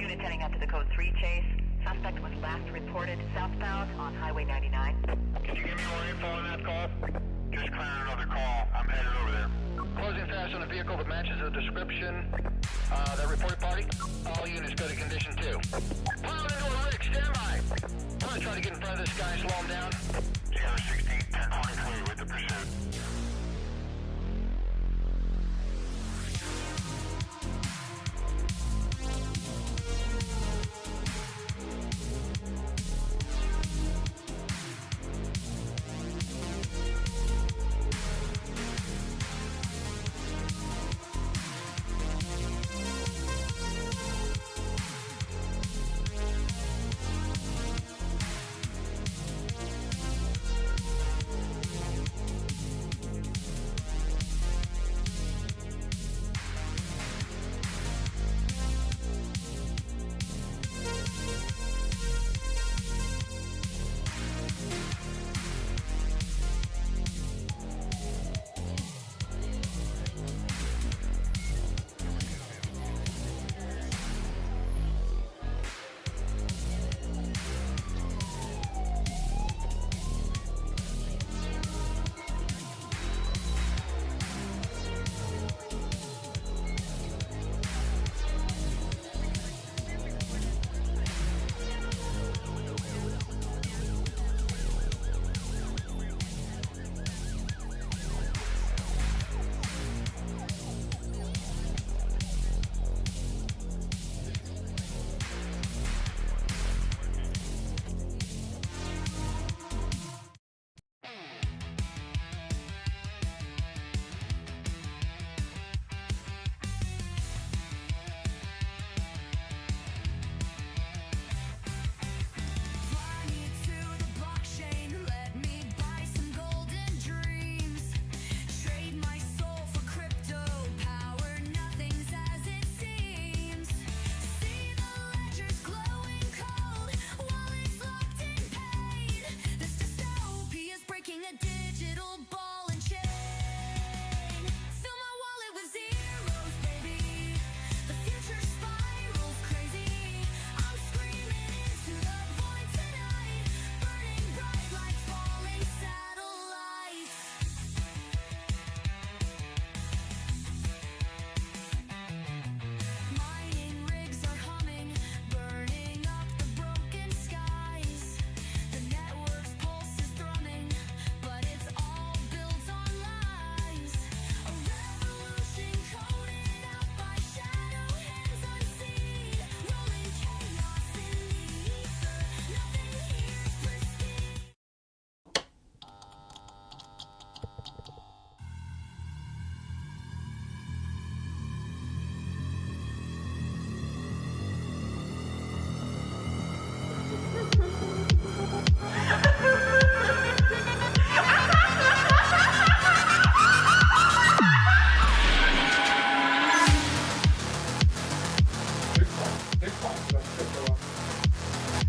Units heading up to the code 3 chase. Suspect was last reported southbound on Highway 99. Can you give me more info on that call? Just clearing another call. I'm headed over there. Closing fast on a vehicle that matches the description. That reported party? All units go to condition 2. Pilot into a rig, stand by. I'm gonna try to get in front of this guy and slow him down. Sierra 16, 1023 with the pursuit.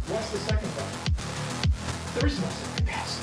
What's the second one? There is no second pass.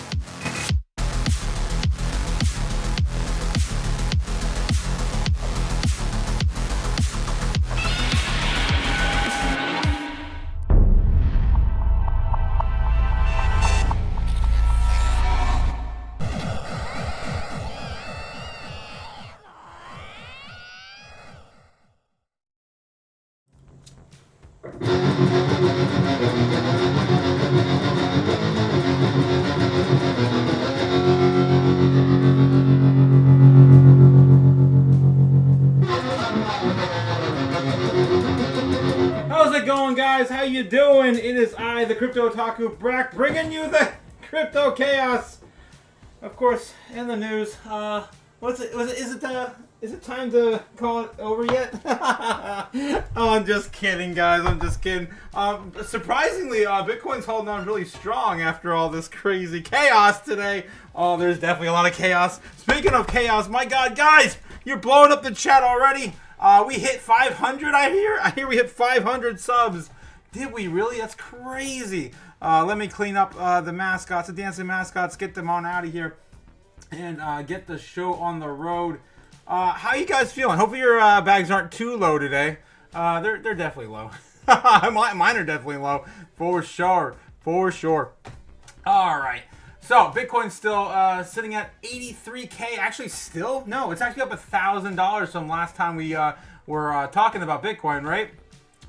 How's it going, guys? How you doing? It is I, the Crypto Otaku, back bringing you the Crypto Chaos. Of course, in the news. Is it time to call it over yet? Oh, I'm just kidding, guys. I'm just kidding. Surprisingly, Bitcoin's holding on really strong after all this crazy chaos today. Oh, there's definitely a lot of chaos. Speaking of chaos, my God, guys, you're blowing up the chat already. We hit 500, I hear we hit 500 subs. Did we really? That's crazy. Let me clean up the mascots, the dancing mascots, get them on out of here, and get the show on the road. How you guys feeling? Hopefully your bags aren't too low today. They're definitely low. Mine are definitely low, for sure, for sure. All right. So Bitcoin's still sitting at 83K. Actually, still no, it's actually up $1,000 from last time we were talking about Bitcoin, right?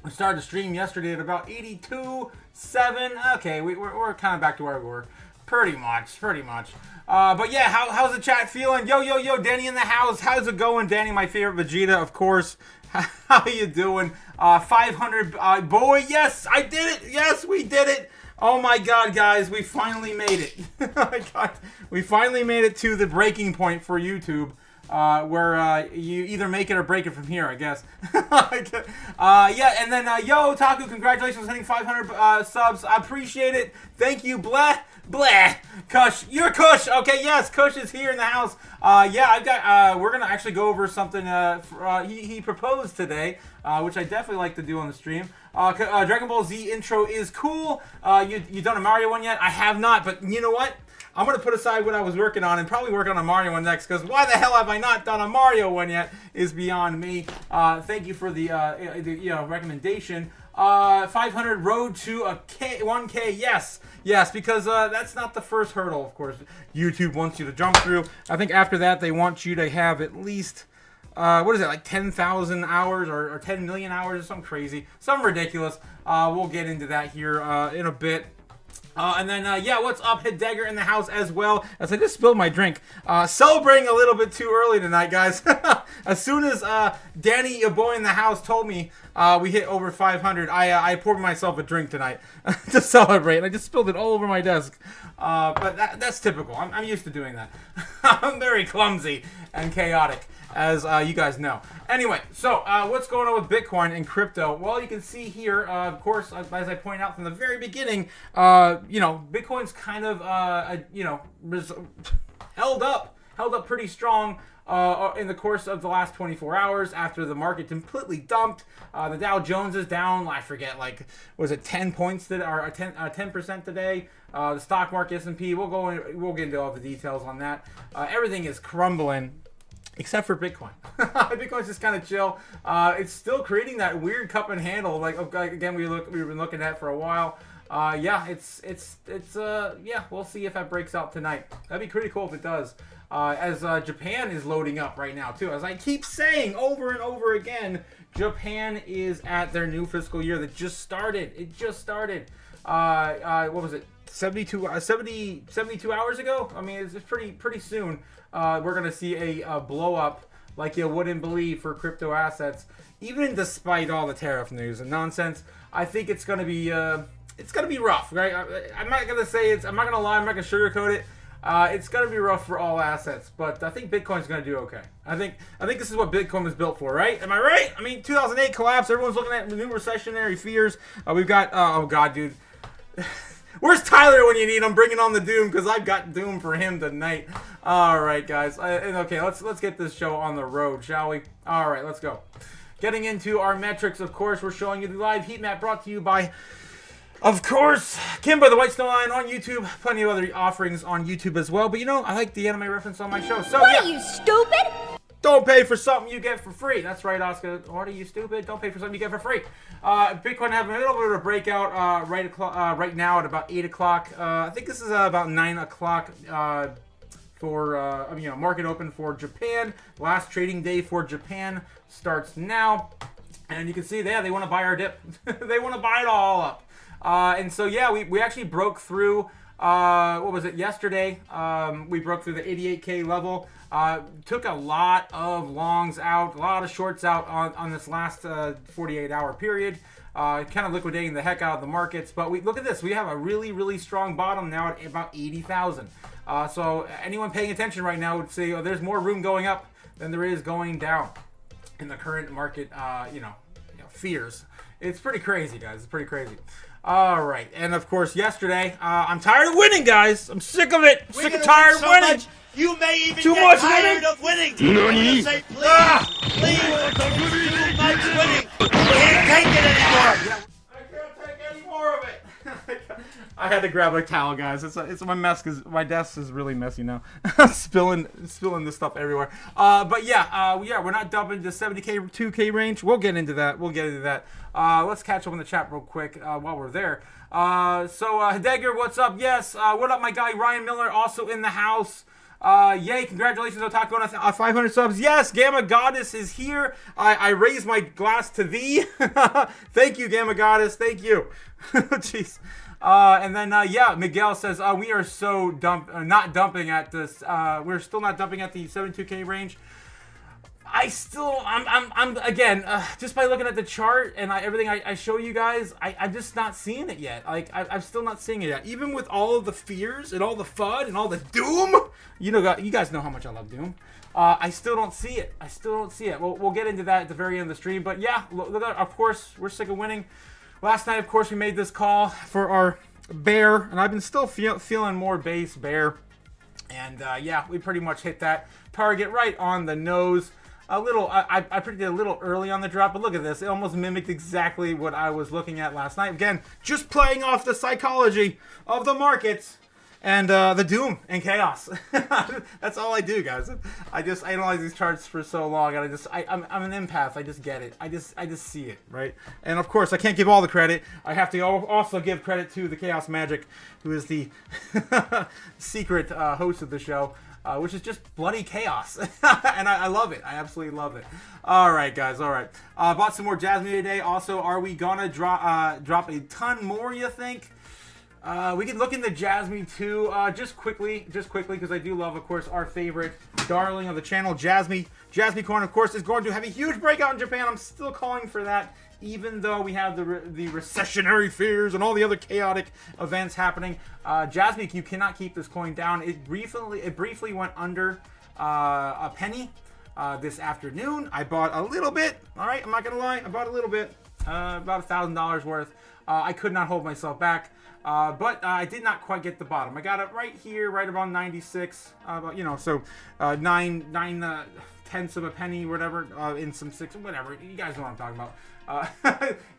We started the stream yesterday at about 82.7. Okay, we're kind of back to where we were, pretty much. But yeah, how's the chat feeling? Yo, Danny in the house. How's it going, Danny? My favorite Vegeta, of course. How you doing? 500, boy. Yes, I did it. Yes, we did it. Oh my God, guys, we finally made it. Oh my God. We finally made it to the breaking point for YouTube, where you either make it or break it from here, I guess. Yeah, and then, yo, Otaku, congratulations on hitting 500 subs. I appreciate it. Thank you, blah. Kush, you're Kush. Okay, yes, Kush is here in the house. Yeah, I've got, we're gonna actually go over something he proposed today, which I definitely like to do on the stream. Dragon Ball Z intro is cool. You done a Mario one yet? I have not, but you know what? I'm going to put aside what I was working on and probably work on a Mario one next, because why the hell have I not done a Mario one yet is beyond me. Thank you for the recommendation. 500 road to a 1K. Yes, because that's not the first hurdle, of course. YouTube wants you to jump through. I think after that, they want you to have at least... what is it, like 10,000 hours or 10 million hours or something crazy, something ridiculous. We'll get into that here in a bit. And then, yeah, what's up? Hidegger in the house as well, as I just spilled my drink. Celebrating a little bit too early tonight, guys. As soon as Danny, your boy in the house, told me we hit over 500, I poured myself a drink tonight to celebrate, and I just spilled it all over my desk. But that's typical. I'm used to doing that. I'm very clumsy and chaotic, as you guys know. Anyway, so what's going on with Bitcoin and crypto? Well, you can see here, of course, as I pointed out from the very beginning, Bitcoin's kind of, held up pretty strong in the course of the last 24 hours after the market completely dumped. The Dow Jones is down, I forget, like, was it 10 points today, or 10% today? The stock market, S&P, we'll get into all the details on that. Everything is crumbling. Except for Bitcoin. Bitcoin's just kind of chill. It's still creating that weird cup and handle, like again we've been looking at for a while. Yeah, yeah, we'll see if that breaks out tonight. That'd be pretty cool if it does. As Japan is loading up right now too. As I keep saying over and over again, Japan is at their new fiscal year that just started. It just started. What was it? 72 hours ago. I mean, it's pretty soon. We're gonna see a blow up like you wouldn't believe for crypto assets, even despite all the tariff news and nonsense. I think it's gonna be rough, right? I'm not gonna say I'm not gonna lie. I'm not gonna sugarcoat it. It's gonna be rough for all assets, but I think Bitcoin's gonna do okay. I think this is what Bitcoin was built for, right? Am I right? I mean, 2008 collapse. Everyone's looking at new recessionary fears. We've got oh god, dude. Where's Tyler when you need him? Bringing on the Doom, because I've got Doom for him tonight. All right, guys. Okay, let's get this show on the road, shall we? All right, let's go. Getting into our metrics, of course, we're showing you the live heat map brought to you by, of course, Kimba, the White Snow Lion on YouTube. Plenty of other offerings on YouTube as well. But you know, I like the anime reference on my show. So what yeah. Are you stupid? Don't pay for something you get for free. That's right, Oscar. What are you stupid? Don't pay for something you get for free. Bitcoin having a little bit of a breakout right now at about 8 o'clock. I think this is about 9 o'clock for market open for Japan. Last trading day for Japan starts now, and you can see they want to buy our dip. They want to buy it all up. And so yeah, we actually broke through. What was it yesterday? We broke through the 88K level. Took a lot of longs out, a lot of shorts out on this last 48-hour period, kind of liquidating the heck out of the markets. But look at this. We have a really, really strong bottom now at about 80,000. So anyone paying attention right now would say, oh, there's more room going up than there is going down in the current market, fears. It's pretty crazy, guys. It's pretty crazy. All right. And, of course, yesterday, I'm tired of winning, guys. I'm sick of it. Sick and tired of winning. Much, you may even too get much tired winning. of winning. Nani? Say, please, too much winning. Can't take it anymore. I can't take any more of it. I had to grab a towel, guys. It's my mess, my desk is really messy now. spilling this stuff everywhere. But yeah, we're not dumping the 70k 2k range. We'll get into that. Let's catch up on the chat real quick while we're there. Heidegger, what's up? Yes. What up, my guy Ryan Miller, also in the house. Yay, congratulations, Otaku, on 500 subs. Yes, Gamma Goddess is here. I raise my glass to thee. Thank you, Gamma Goddess. Thank you. Jeez. And then, Miguel says, we are so not dumping at this. We're still not dumping at the 72k range. I'm again, just by looking at the chart and everything I show you guys, I'm just not seeing it yet. Like, I'm still not seeing it yet. Even with all of the fears and all the FUD and all the doom, you guys know how much I love doom. I still don't see it. We'll get into that at the very end of the stream. But yeah, look, of course, we're sick of winning. Last night, of course, we made this call for our bear, and I've been still feeling more base bear. And we pretty much hit that target right on the nose. I predicted a little early on the drop, but look at this. It almost mimicked exactly what I was looking at last night. Again, just playing off the psychology of the markets and the doom and chaos. That's all I do, guys. I just analyze these charts for so long, and I'm an empath. I just get it. I just see it, right? And of course, I can't give all the credit. I have to also give credit to the Chaos Magic, who is the secret host of the show. Which is just bloody chaos. And I love it. I absolutely love it. All right, guys. All right. Bought some more Jasmine today. Also, are we going to drop a ton more, you think? We can look into Jasmine too. Just quickly, because I do love, of course, our favorite darling of the channel, Jasmine. Jasmine Coin, of course, is going to have a huge breakout in Japan. I'm still calling for that, even though we have the recessionary fears and all the other chaotic events happening. Jasmine, you cannot keep this coin down. It briefly went under a penny this afternoon. I bought a little bit. All right, I'm not gonna lie. I bought a little bit, about $1,000 worth. I could not hold myself back, but I did not quite get the bottom. I got it right here, right around 96. So 9/10 of a penny, whatever, in some six, whatever. You guys know what I'm talking about.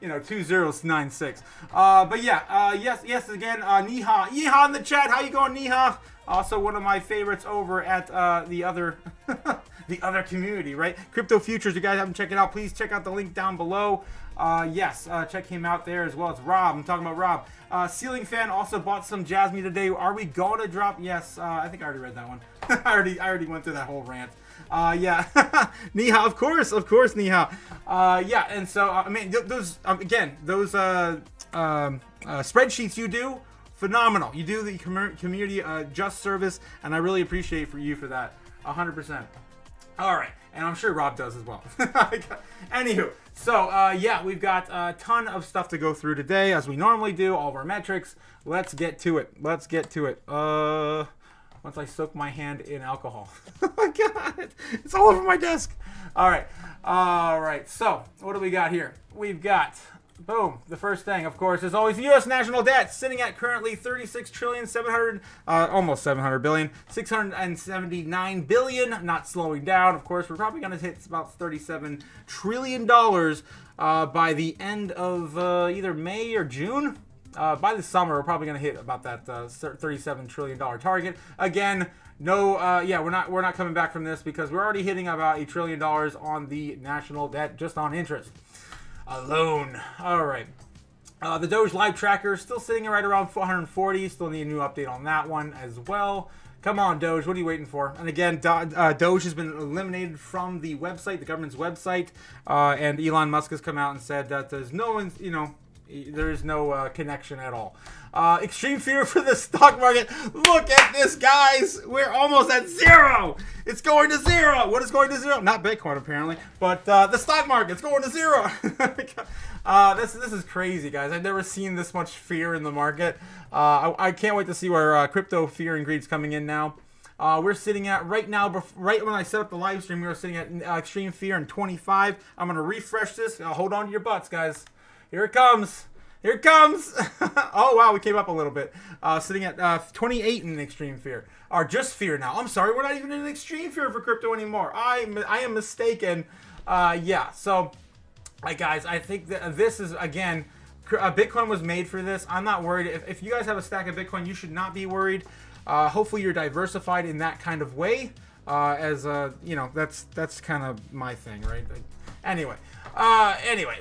2096. But yeah, yes again, Niha in the chat. How you going, Niha? Also one of my favorites over at the other the other community, right? Crypto Futures. You guys haven't checked it out, please check out the link down below. Check him out there as well as Rob. I'm talking about Rob. Ceiling Fan also bought some Jasmine today. Are we going to drop? Yes, I think I already read that one. I already went through that whole rant. Niha, of course, Niha. And so, I mean, those spreadsheets you do, phenomenal. You do the community just service, and I really appreciate you for that, 100%. All right, and I'm sure Rob does as well. Anywho, so, we've got a ton of stuff to go through today, as we normally do, all of our metrics. Let's get to it. Once I soak my hand in alcohol. Oh my god, it's all over my desk. All right. So what do we got here? We've got, boom, the first thing, of course, is always U.S. national debt, sitting at currently almost 700 billion, 679 billion, not slowing down. Of course, we're probably going to hit about $37 trillion by the end of either May or June. By the summer, we're probably going to hit about that $37 trillion target. Again, we're not coming back from this because we're already hitting about $1 trillion on the national debt just on interest alone. All right. The Doge Live Tracker is still sitting right around 440. Still need a new update on that one as well. Come on, Doge. What are you waiting for? And again, Doge has been eliminated from the website, the government's website, and Elon Musk has come out and said that there's there is no connection at all. Extreme fear for the stock market. Look at this, guys. We're almost at zero. It's going to zero. What is going to zero? Not Bitcoin, apparently, but the stock market's going to zero. This is crazy, guys. I've never seen this much fear in the market. I can't wait to see where crypto fear and greed's coming in now. We're sitting at right now, right when I set up the live stream, we were sitting at extreme fear in 25. I'm going to refresh this. Hold on to your butts, guys. Here it comes. Oh, wow, we came up a little bit. Sitting at 28 in extreme fear. Or just fear now. I'm sorry, we're not even in extreme fear for crypto anymore. I am mistaken. So, guys, I think that this is, again, Bitcoin was made for this. I'm not worried. If you guys have a stack of Bitcoin, you should not be worried. Hopefully you're diversified in that kind of way. You know, that's kind of my thing, right? Anyway,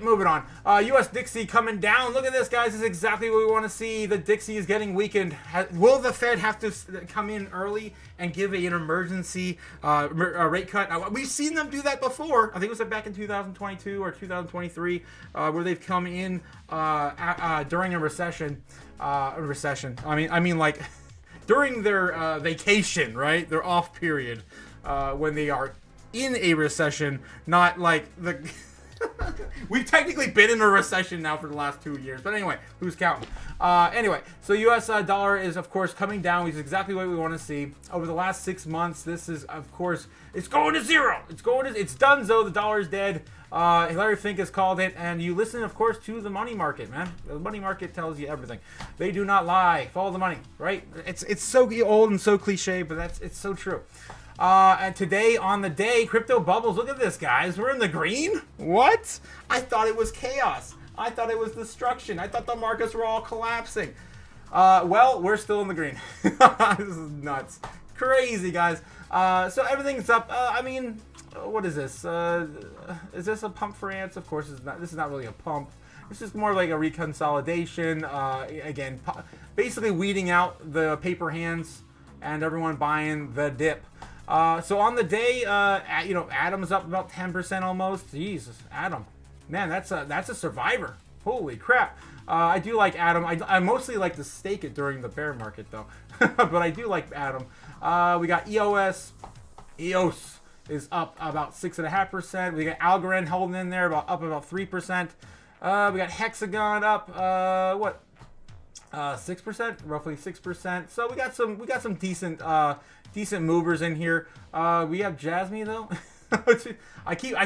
moving on. U.S. Dixie coming down. Look at this, guys. This is exactly what we want to see. The Dixie is getting weakened. Will the Fed have to come in early and give an emergency rate cut? We've seen them do that before. I think it was back in 2022 or 2023, where they've come in during a recession. I mean, like during their vacation, right? Their off period, when they are in a recession, not like the we've technically been in a recession now for the last 2 years, but anyway, who's counting? Anyway, so US dollar is of course coming down, which is exactly what we want to see. Over the last 6 months, this is of course, it's going to zero. It's done, so the dollar is dead. Larry Fink has called it, and you listen of course to the money market, man. The money market tells you everything. They do not lie. Follow the money, right? It's so old and so cliche, but it's so true. And today on the day, crypto bubbles. Look at this, guys. We're in the green. What? I thought it was chaos. I thought it was destruction. I thought the markets were all collapsing. Well, we're still in the green. This is nuts. Crazy, guys. So everything's up. I mean, what is this? Is this a pump for ants? Of course, it's not. This is not really a pump. It's just more like a reconsolidation. Again, basically weeding out the paper hands and everyone buying the dip. So on the day, you know, Atom's up about 10% almost. Jesus, Atom, man, that's a survivor. Holy crap! I do like Atom. I mostly like to stake it during the bear market though, but I do like Atom. We got EOS. EOS is up about 6.5%. We got Algorand holding in there up about 3%. We got Hexagon up 6%, roughly 6%. So we got some decent movers in here. We have Jasmine though. I keep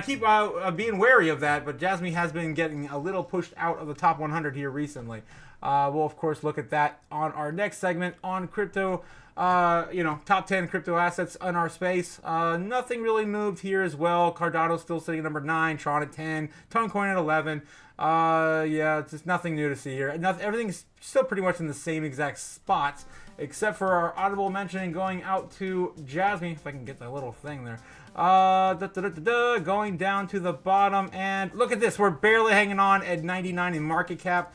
being wary of that, but Jasmine has been getting a little pushed out of the top 100 here recently. We'll of course look at that on our next segment on crypto. You know, top 10 crypto assets in our space. Nothing really moved here as well. Cardano's still sitting at number 9, Tron at 10, Toncoin at 11. Yeah, it's just nothing new to see here. Everything's still pretty much in the same exact spots, except for our audible mention going out to Jasmine, if I can get that little thing there. Going down to the bottom, and look at this. We're barely hanging on at 99 in market cap.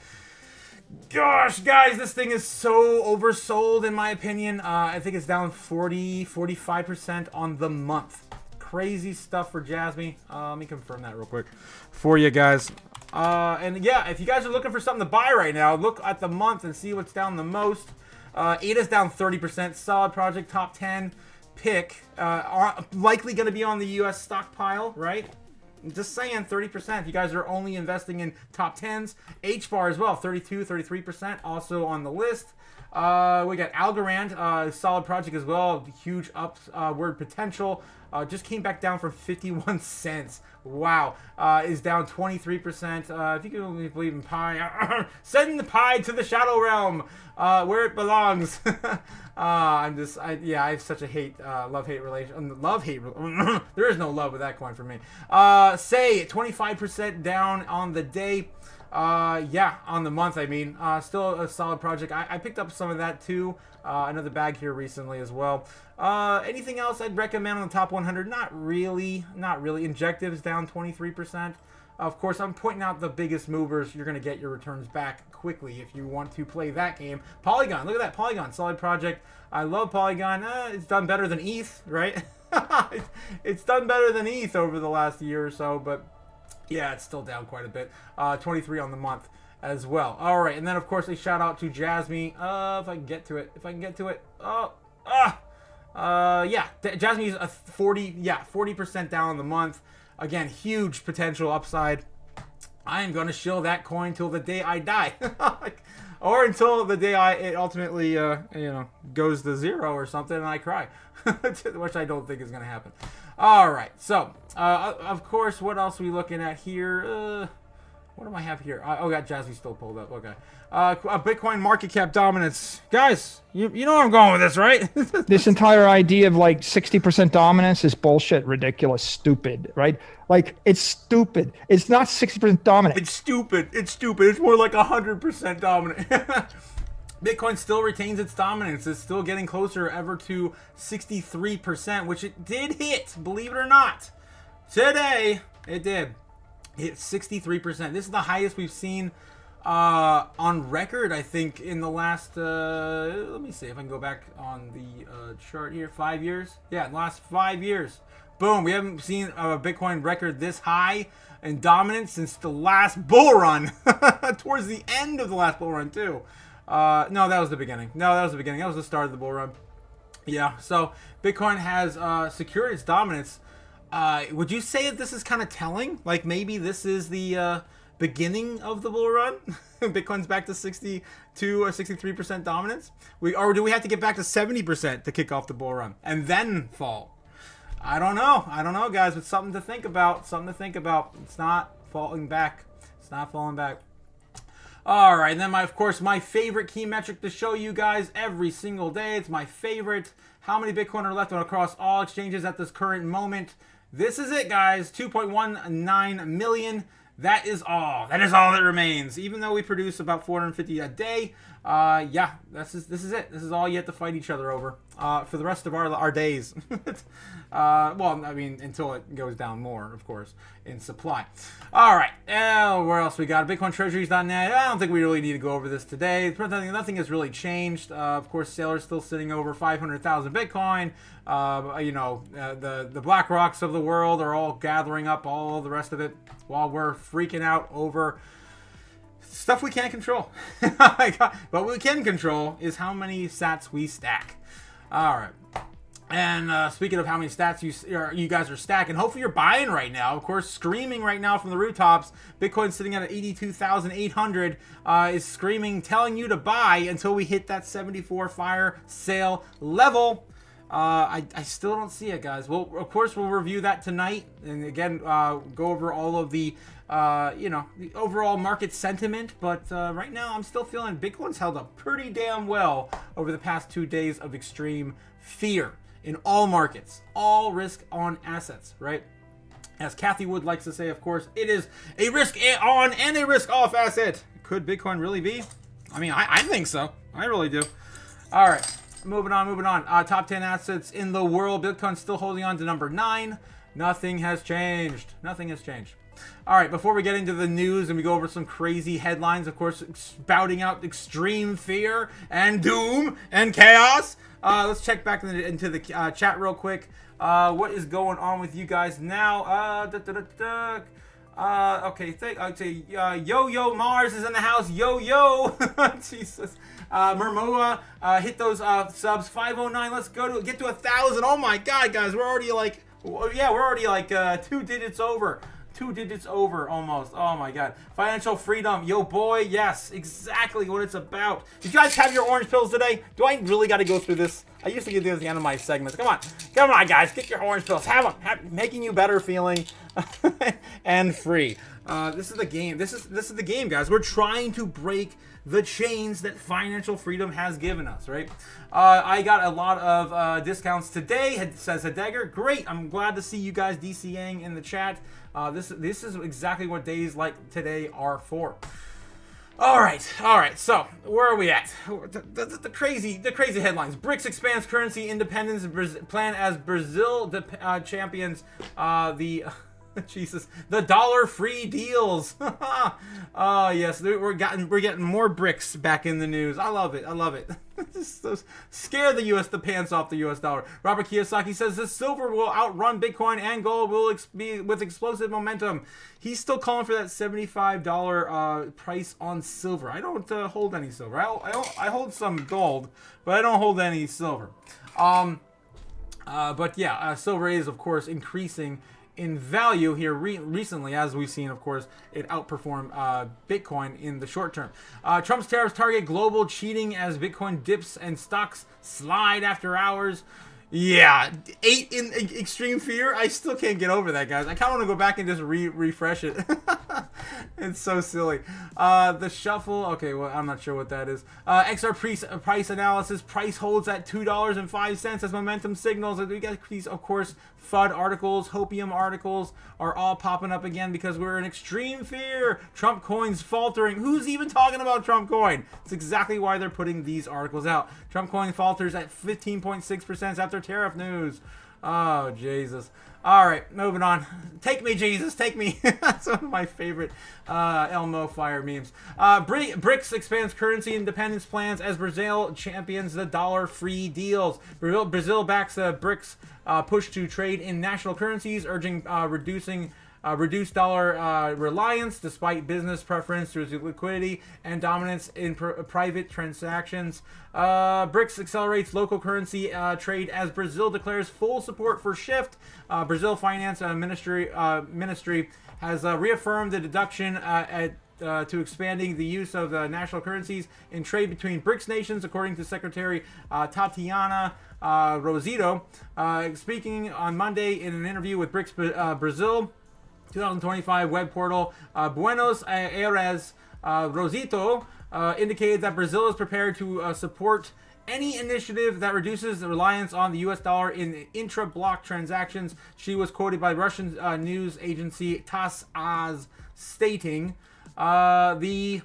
Gosh, guys, this thing is so oversold in my opinion. I think it's down 45% on the month. Crazy stuff for Jasmine. Let me confirm that real quick for you guys. And yeah, if you guys are looking for something to buy right now, look at the month and see what's down the most. ADA's down 30%. Solid Project top 10 pick. Likely going to be on the U.S. stockpile, right? Just saying, 30%. If you guys are only investing in top 10s. HBAR as well, 33%, also on the list. We got Algorand, solid project as well. Huge upward potential. Just came back down from 51 cents. Wow. Is down 23%. If you can believe in pie, send the pie to the shadow realm, where it belongs. I have such a love-hate relation. There is no love with that coin for me. Say 25% down on the day. On the month, I mean. Still a solid project. I picked up some of that too. Another bag here recently as well. Anything else I'd recommend on the top 100? Not really. Injectives down 23%. Of course, I'm pointing out the biggest movers. You're going to get your returns back quickly if you want to play that game. Polygon, look at that. Polygon, solid project. I love Polygon. It's done better than ETH, right? It's done better than ETH over the last year or so, but yeah, it's still down quite a bit. 23 on the month as well. All right, and then of course a shout out to Jasmine. If I can get to it. Jasmine's a 40% down on the month. Again, huge potential upside. I am going to shill that coin till the day I die. Or until the day it ultimately goes to zero or something and I cry. Which I don't think is going to happen. All right. So, of course, what else are we looking at here? What do I have here? Oh, got Jazzy still pulled up. Okay. Bitcoin market cap dominance. Guys, you know where I'm going with this, right? This entire idea of like 60% dominance is bullshit, ridiculous, stupid, right? Like, it's stupid. It's not 60% dominant. It's stupid. It's stupid. It's more like 100% dominant. Bitcoin still retains its dominance. It's still getting closer ever to 63%, which it did hit, believe it or not. Today, it did. Hit 63%. This is the highest we've seen on record, I think, in the last, let me see if I can go back on the chart here. 5 years? Yeah, last 5 years. Boom. We haven't seen a Bitcoin record this high in dominance since the last bull run. Towards the end of the last bull run, too. No, that was the beginning. That was the start of the bull run. Yeah, so Bitcoin has secured its dominance. Would you say that this is kind of telling? Like maybe this is the beginning of the bull run? Bitcoin's back to 62 or 63% dominance? Or do we have to get back to 70% to kick off the bull run and then fall? I don't know, guys. It's something to think about. It's not falling back. All right, and then of course, my favorite key metric to show you guys every single day. It's my favorite. How many Bitcoin are left across all exchanges at this current moment? This is it, guys. 2.19 million. That is all. That is all that remains. Even though we produce about 450 a day, yeah, this is it. This is all you have to fight each other over for the rest of our days. Well, I mean, until it goes down more, of course, in supply. All right. Where else we got? BitcoinTreasuries.net. I don't think we really need to go over this today. Nothing has really changed. Of course, Sailor's still sitting over 500,000 Bitcoin. You know, the BlackRocks of the world are all gathering up all the rest of it while we're freaking out over stuff we can't control. But what we can control is how many sats we stack. All right. And speaking of how many stats you guys are stacking, hopefully you're buying right now. Of course, screaming right now from the rooftops. Bitcoin sitting at 82,800 is screaming, telling you to buy until we hit that 74 fire sale level. I still don't see it, guys. Well, of course, we'll review that tonight. And again, go over all of the, you know, the overall market sentiment. But right now, I'm still feeling Bitcoin's held up pretty damn well over the past 2 days of extreme fear in all markets, all risk on assets, right? As Kathy Wood likes to say, of course, it is a risk on and a risk off asset. Could Bitcoin really be? I mean, I think so. I really do. All right. Moving on. Top 10 assets in the world. Bitcoin's still holding on to number 9. Nothing has changed. All right, before we get into the news and we go over some crazy headlines, of course, spouting out extreme fear and doom and chaos, let's check back into the chat real quick. What is going on with you guys now? Okay, I'd say Yo Mars is in the house. Yo, Jesus. Mermoa, hit those subs. 509. Let's get to 1,000. Oh my God, guys, we're already like 2 digits over. 2 digits over almost. Oh my God. Financial freedom. Yo boy, yes, exactly what it's about. Did you guys have your orange pills today? Do I really got to go through this? I used to get this at the end of my segments. Come on, guys, get your orange pills. Have them. Making you better feeling and free. This is the game. This is the game, guys. We're trying to break the chains that financial freedom has given us, right? I got a lot of discounts today, says Heidegger. Great. I'm glad to see you guys DCing in the chat. This is exactly what days like today are for. All right. So where are we at? The crazy headlines. BRICS expands currency independence. Plan as Brazil champions the dollar-free deals. Oh yes, we're getting more BRICS back in the news. I love it. Just scare the pants off the U.S. dollar. Robert Kiyosaki says the silver will outrun Bitcoin and gold will be with explosive momentum. He's still calling for that $75 price on silver. I don't hold any silver. I hold some gold, but I don't hold any silver. But yeah, silver is of course increasing in value here recently, as we've seen, of course, it outperformed Bitcoin in the short term. Trump's tariffs target global cheating as Bitcoin dips and stocks slide after hours. Yeah, 8 in extreme fear. I still can't get over that, guys. I kind of want to go back and just refresh it. It's so silly. The shuffle. Okay, well, I'm not sure what that is. XR price analysis. Price holds at $2.05 as momentum signals. We got these, of course, FUD articles, hopium articles are all popping up again because we're in extreme fear. Trump coin's faltering. Who's even talking about Trump coin? It's exactly why they're putting these articles out. Trump coin falters at 15.6% after tariff news. Oh, Jesus. All right, moving on. Take me, Jesus, take me. That's one of my favorite Elmo Fire memes. BRICS expands currency independence plans as Brazil champions the dollar-free deals. Brazil backs the BRICS push to trade in national currencies, urging reduced dollar reliance despite business preference through liquidity and dominance in private transactions. BRICS accelerates local currency trade as Brazil declares full support for Shift. Brazil Finance Ministry has reaffirmed the deduction to expanding the use of national currencies in trade between BRICS nations, according to Secretary Tatiana Rosito. Speaking on Monday in an interview with BRICS Brazil 2025 web portal Buenos Aires, Rosito indicated that Brazil is prepared to support any initiative that reduces the reliance on the U.S. dollar in intra-block transactions. She was quoted by Russian news agency TASS as stating, the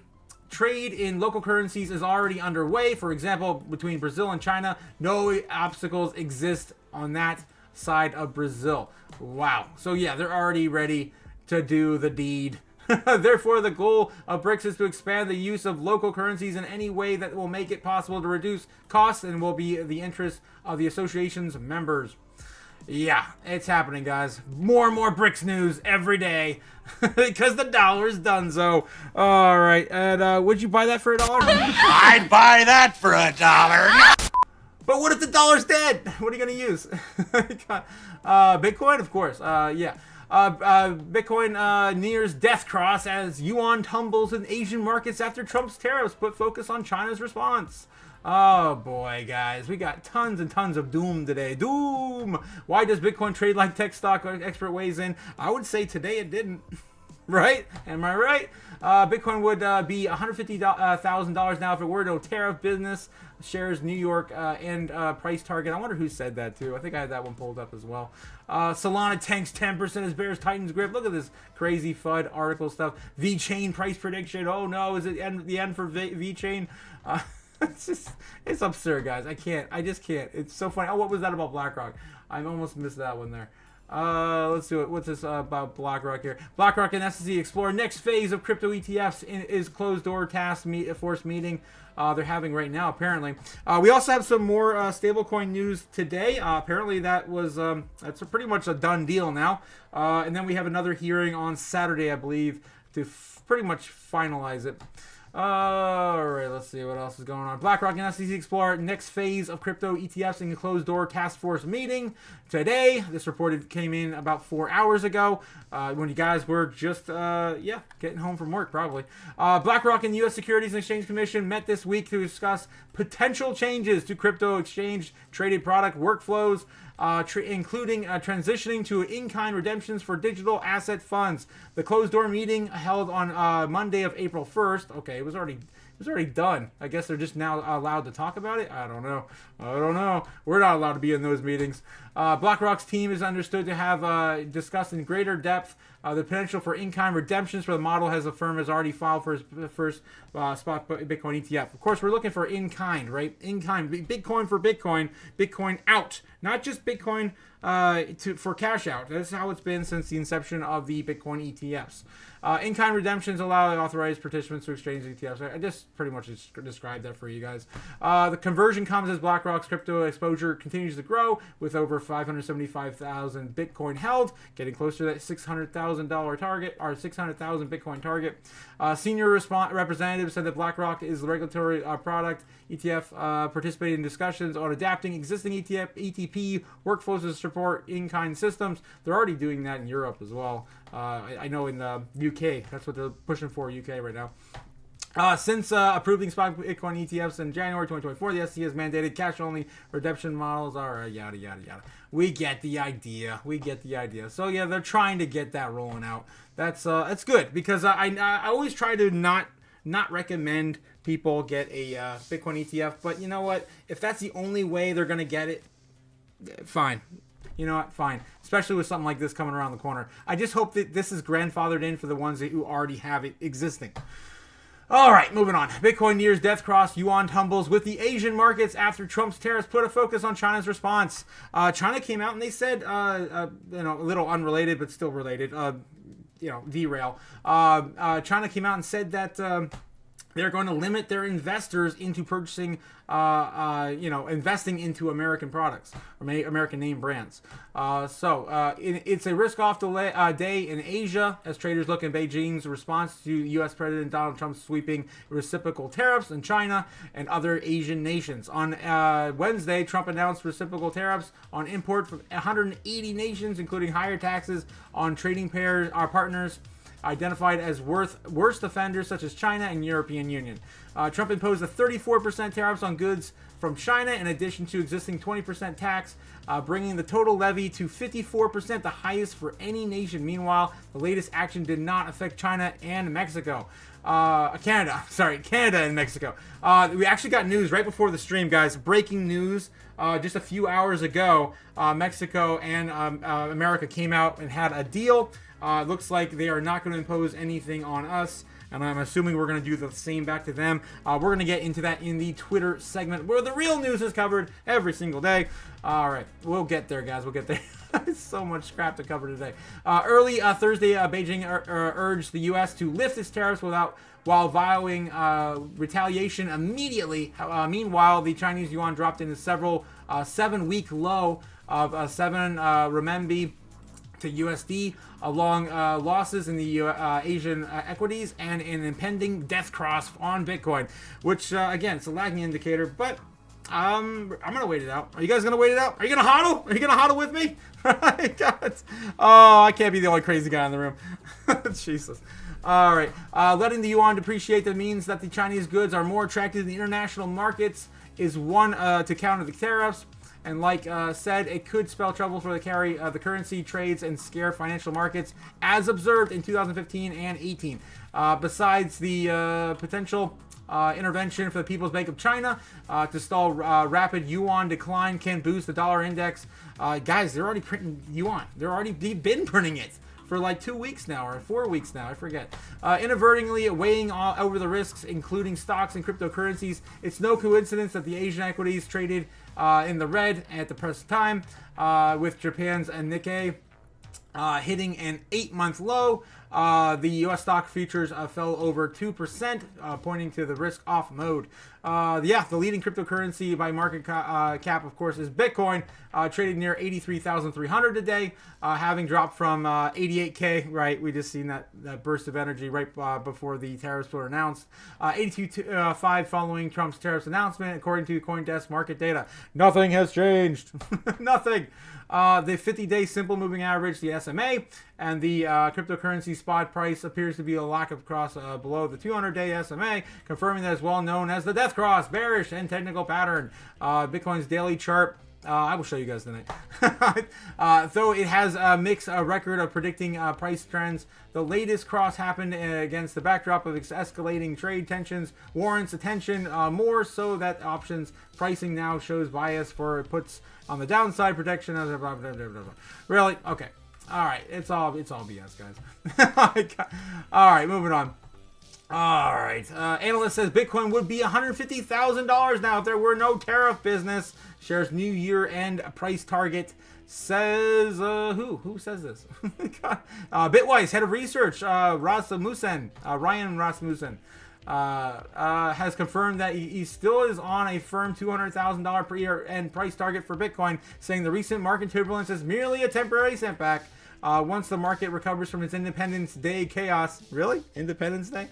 trade in local currencies is already underway. For example, between Brazil and China, no obstacles exist on that side of Brazil. Wow. So yeah, they're already ready to do the deed. Therefore, the goal of BRICS is to expand the use of local currencies in any way that will make it possible to reduce costs and will be the interest of the association's members. Yeah, it's happening, guys. More and more BRICS news every day because the dollar's done so. All right, and would you buy that for $1? I'd buy that for $1. But what if the dollar's dead? What are you going to use? Bitcoin, of course. Yeah. Bitcoin nears death cross as yuan tumbles in Asian markets after Trump's tariffs put focus on China's response. Oh boy, guys, we got tons and tons of doom today. Doom! Why does Bitcoin trade like tech stock? Expert weighs in. I would say today it didn't. Right? Am I right? Bitcoin would be $150,000 now if it were no tariff business. Shares New York and price target. I wonder who said that too. I think I had that one pulled up as well. Solana tanks 10% as bears tightens grip. Look at this crazy FUD article stuff. VeChain price prediction. Oh no, is it the end for VeChain? It's absurd, guys. I just can't. It's so funny. Oh, what was that about BlackRock? I almost missed that one there. Let's do it. What's this about BlackRock here? BlackRock and SEC explore next phase of crypto ETFs is closed door task force meeting they're having right now, apparently. We also have some more stablecoin news today. Apparently that was that's pretty much a done deal now. And then we have another hearing on Saturday, I believe, to pretty much finalize it. All right, let's see what else is going on. BlackRock and SEC explore next phase of crypto ETFs in a closed door task force meeting today. This report came in about 4 hours ago when you guys were just getting home from work probably. BlackRock and the U.S. Securities and Exchange Commission met this week to discuss potential changes to crypto exchange traded product workflows, including transitioning to in-kind redemptions for digital asset funds. The closed-door meeting held on Monday of April 1st. Okay, it was already done. I guess they're just now allowed to talk about it. I don't know. We're not allowed to be in those meetings. BlackRock's team is understood to have discussed in greater depth the potential for in-kind redemptions for the model, as the firm has already filed for its first spot Bitcoin ETF. Of course, we're looking for in-kind, right? In-kind, Bitcoin for Bitcoin, Bitcoin out, not just Bitcoin for cash out. That's how it's been since the inception of the Bitcoin ETFs. In-kind redemptions allow authorized participants to exchange ETFs. I just pretty much described that for you guys. The conversion comes as BlackRock's crypto exposure continues to grow, with over 575,000 Bitcoin held, getting closer to that $600,000 target, or 600,000 Bitcoin target. Senior representative said that BlackRock is the regulatory product ETF participating in discussions on adapting existing ETP workflows to support in-kind systems. They're already doing that in Europe as well. I know in the UK, that's what they're pushing for, UK right now. Since approving spot Bitcoin ETFs in January 2024, the SEC has mandated cash-only redemption models. All right, yada, yada, yada. We get the idea. So, yeah, they're trying to get that rolling out. That's good, because I always try to not recommend people get a Bitcoin ETF. But you know what? If that's the only way they're going to get it, fine. You know what? Fine. Especially with something like this coming around the corner. I just hope that this is grandfathered in for the ones who already have it existing. All right, moving on. Bitcoin nears death cross. Yuan tumbles with the Asian markets after Trump's tariffs put a focus on China's response. China came out and they said, a little unrelated but still related. Derail. China came out and said that they're going to limit their investors into purchasing, investing into American products or American name brands. It's a risk-off day in Asia as traders look in Beijing's response to U.S. President Donald Trump's sweeping reciprocal tariffs in China and other Asian nations. On Wednesday, Trump announced reciprocal tariffs on import from 180 nations, including higher taxes on trading partners identified as worst offenders such as China and European Union. Trump imposed a 34% tariffs on goods from China in addition to existing 20% tax, bringing the total levy to 54%, the highest for any nation. Meanwhile, the latest action did not affect China and Mexico. Canada and Mexico. We actually got news right before the stream, guys. Breaking news. Just a few hours ago, Mexico and America came out and had a deal. Looks like they are not going to impose anything on us, and I'm assuming we're going to do the same back to them. We're going to get into that in the Twitter segment where the real news is covered every single day. All right, we'll get there, guys. We'll get there. So much crap to cover today. Early Thursday, Beijing urged the U.S. to lift its tariffs while vowing retaliation immediately. Meanwhile, the Chinese yuan dropped into several 7-week low of 7 renminbi to USD, along losses in the Asian equities and an impending death cross on Bitcoin, which again, it's a lagging indicator, but I'm gonna wait it out. Are you guys gonna wait it out? Are you gonna hodl? Are you gonna hodl with me? God. Oh, I can't be the only crazy guy in the room. Jesus. All right, letting the yuan depreciate that means that the Chinese goods are more attractive to the international markets is one to counter the tariffs. And like said, it could spell trouble for the currency trades and scare financial markets, as observed in 2015 and 18. Besides the potential intervention for the People's Bank of China to stall rapid yuan decline can boost the dollar index. Guys, they're already printing yuan. They've been printing it for like 2 weeks now, or 4 weeks now, I forget. Inadvertently weighing over the risks, including stocks and cryptocurrencies. It's no coincidence that the Asian equities traded in the red at the present time, with Japan's Nikkei hitting an 8-month low. The U.S. stock futures fell over 2%, pointing to the risk-off mode. The leading cryptocurrency by market cap, of course, is Bitcoin, trading near 83,300 today, having dropped from 88K, right? We just seen that burst of energy right before the tariffs were announced. 82.5 following Trump's tariffs announcement, according to CoinDesk market data. Nothing has changed. Nothing. The 50-day simple moving average, the SMA, and the cryptocurrency spot price appears to be a lack of cross below the 200-day SMA, confirming that it's well known as the death cross, bearish and technical pattern. Bitcoin's daily chart, I will show you guys tonight. Though it has a mixed record of predicting price trends, the latest cross happened against the backdrop of escalating trade tensions, warrants attention more so that options pricing now shows bias for puts on the downside protection. Really? Okay. All right. It's all BS, guys. All right, moving on. All right. Analyst says Bitcoin would be $150,000 now if there were no tariff business. Shares new year-end price target. Says who says this? Bitwise head of research Ryan Rasmussen has confirmed that he still is on a firm $200,000 per year end price target for Bitcoin, saying the recent market turbulence is merely a temporary setback. Once the market recovers from its Independence Day chaos. Really? Independence Day?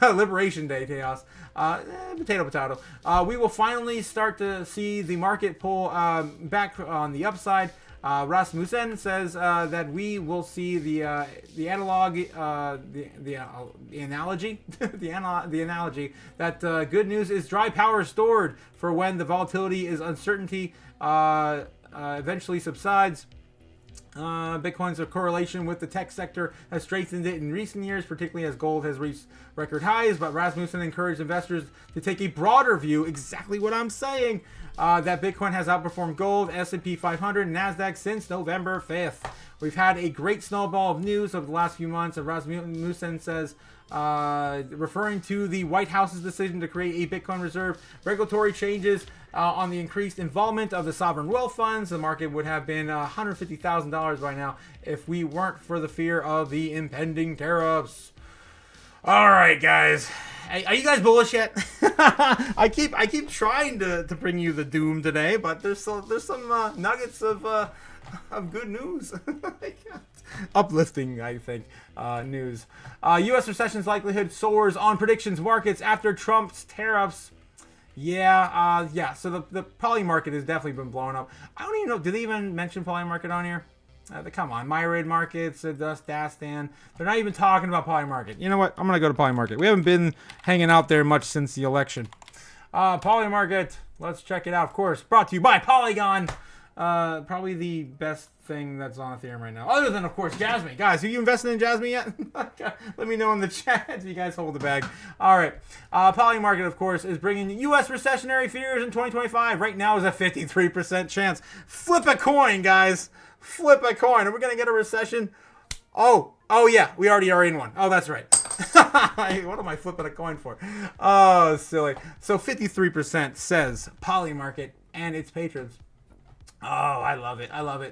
Liberation Day chaos. Potato. We will finally start to see the market pull back on the upside. Rasmussen says that we will see the analog, the analogy, the analogy that good news is dry power stored for when the volatility is uncertainty eventually subsides. Bitcoin's correlation with the tech sector has strengthened it in recent years, particularly as gold has reached record highs. But Rasmussen encouraged investors to take a broader view, exactly what I'm saying, that Bitcoin has outperformed gold, S&P 500, and NASDAQ since November 5th. We've had a great snowball of news over the last few months, and Rasmussen says, referring to the White House's decision to create a Bitcoin reserve, regulatory changes on the increased involvement of the sovereign wealth funds, the market would have been $150,000 by now if we weren't for the fear of the impending tariffs. All right, guys. Are you guys bullish yet? I keep trying to bring you the doom today, but there's some nuggets of good news. Uplifting, I think, news. U.S. recession's likelihood soars on predictions markets after Trump's tariffs. Yeah. So the poly market has definitely been blowing up. I don't even know. Did they even mention poly market on here? Come on, Myrid markets, Dastan. They're not even talking about poly market. You know what? I'm gonna go to poly market. We haven't been hanging out there much since the election. Poly market. Let's check it out. Of course, brought to you by Polygon. Probably the best thing that's on Ethereum right now, other than, of course, Jasmine. Guys, have you invested in Jasmine yet? Let me know in the chat if you guys hold the bag. All right. Poly market, of course, is bringing U.S. recessionary fears in 2025. Right now is a 53% chance. Flip a coin, guys. Flip a coin. Are we going to get a recession? Oh, yeah. We already are in one. Oh, that's right. What am I flipping a coin for? Oh, silly. So 53% says poly market and its patrons. Oh, I love it.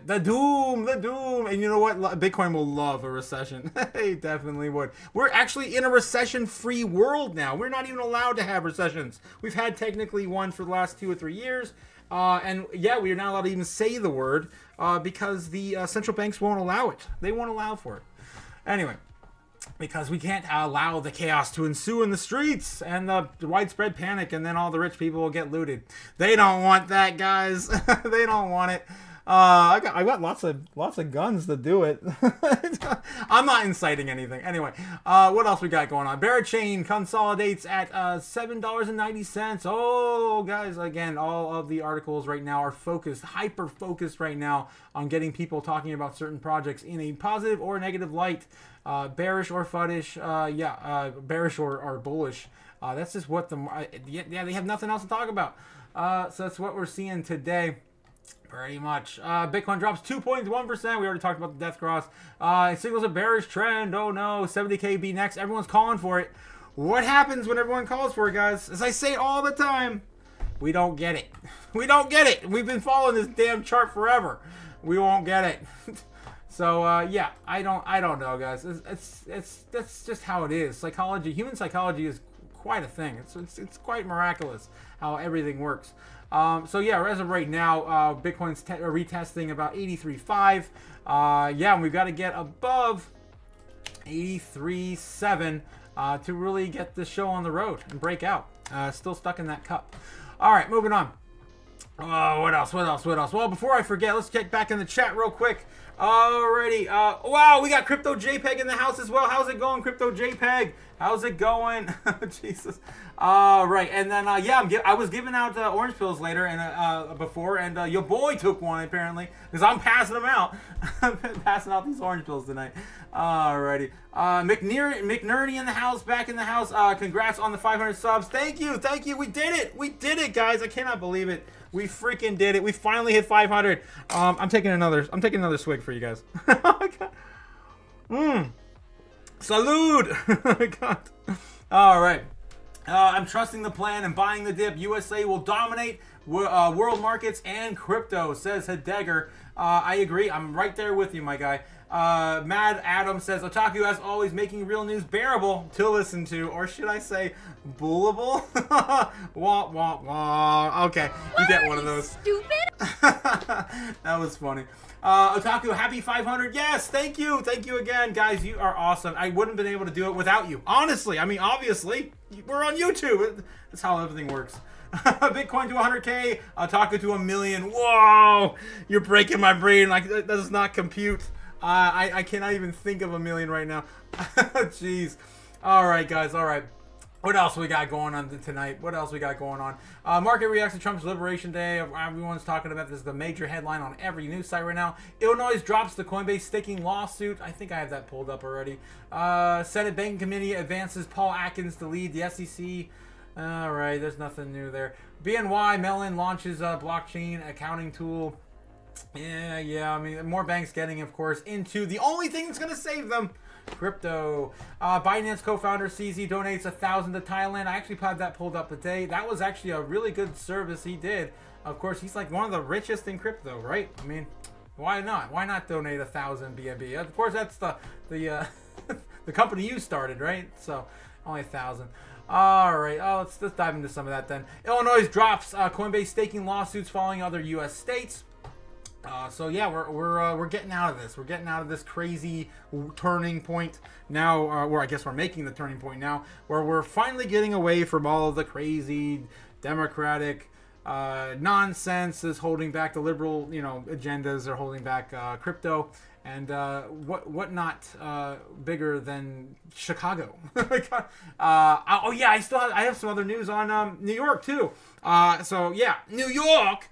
The doom. And you know what? Bitcoin will love a recession. They definitely would. We're actually in a recession-free world now. We're not even allowed to have recessions. We've had technically one for the last 2 or 3 years. And yeah, we are not allowed to even say the word because the central banks won't allow it. They won't allow for it. Anyway. Because we can't allow the chaos to ensue in the streets and the widespread panic, and then all the rich people will get looted. They don't want that, guys. They don't want it. I got lots of guns to do it. I'm not inciting anything. Anyway, what else we got going on? Barachain consolidates at $7.90. Oh, guys, again, all of the articles right now are hyper focused right now on getting people talking about certain projects in a positive or negative light. Bearish or fuddish, bearish or bullish. That's just what they have nothing else to talk about. So that's what we're seeing today. Pretty much. Bitcoin drops 2.1%. We already talked about the death cross. It signals a bearish trend. Oh no, 70K be next. Everyone's calling for it. What happens when everyone calls for it, guys? As I say all the time, we don't get it. We don't get it. We've been following this damn chart forever. We won't get it. So yeah, I don't know, guys. That's just how it is. Psychology, human psychology is quite a thing. It's quite miraculous how everything works. So yeah, as of right now, Bitcoin's retesting about 83.5. Yeah, and we've got to get above 83.7 to really get this show on the road and break out. Still stuck in that cup. All right, moving on. Oh, what else? Well, before I forget, let's check back in the chat real quick. Alrighty. Wow, we got Crypto JPEG in the house as well. How's it going, Crypto JPEG? How's it going? Jesus. Right. And then, yeah, I was giving out orange pills later and before, and your boy took one apparently because I'm passing them out. I'm passing out these orange pills tonight. Alrighty. McNerney in the house, back in the house. Congrats on the 500 subs. Thank you. We did it, guys. I cannot believe it. We freaking did it. We finally hit 500. I'm taking another swig for you guys. Salud. God. All right. I'm trusting the plan and buying the dip. USA will dominate world markets and crypto, says Heidegger. I agree. I'm right there with you, my guy. Mad Adam says, Otaku, as always, making real news bearable to listen to, or should I say, bullable? Wah, wah, wah. Okay, you get one of those. Stupid. That was funny. Otaku, happy 500. Yes, thank you again, guys. You are awesome. I wouldn't have been able to do it without you. Honestly, I mean, obviously, we're on YouTube. That's how everything works. Bitcoin to 100K, Otaku to 1 million. Whoa, you're breaking my brain. Like that does not compute. I cannot even think of 1 million right now. Jeez. All right, guys. All right. What else we got going on tonight? What else we got going on? Market reacts to Trump's Liberation Day. Everyone's talking about this. Is the major headline on every news site right now. Illinois drops the Coinbase staking lawsuit. I think I have that pulled up already. Senate Banking Committee advances Paul Atkins to lead the SEC. All right, there's nothing new there. BNY Mellon launches a blockchain accounting tool. Yeah. I mean, more banks getting, of course, into the only thing that's going to save them. Crypto. Binance co-founder CZ donates 1,000 to Thailand. I actually had that pulled up today. That was actually a really good service he did. Of course, he's like one of the richest in crypto, right? I mean, why not? Why not donate 1,000 BNB? Of course, that's the the company you started, right? So only 1,000. All right. Let's dive into some of that then. Illinois drops Coinbase staking lawsuits following other U.S. states. So yeah, we're getting out of this. We're getting out of this crazy turning point now, or I guess we're making the turning point now, where we're finally getting away from all of the crazy democratic nonsense is holding back the liberal, agendas are holding back crypto, and what not bigger than Chicago. Oh yeah, I have some other news on New York too. So yeah, New York.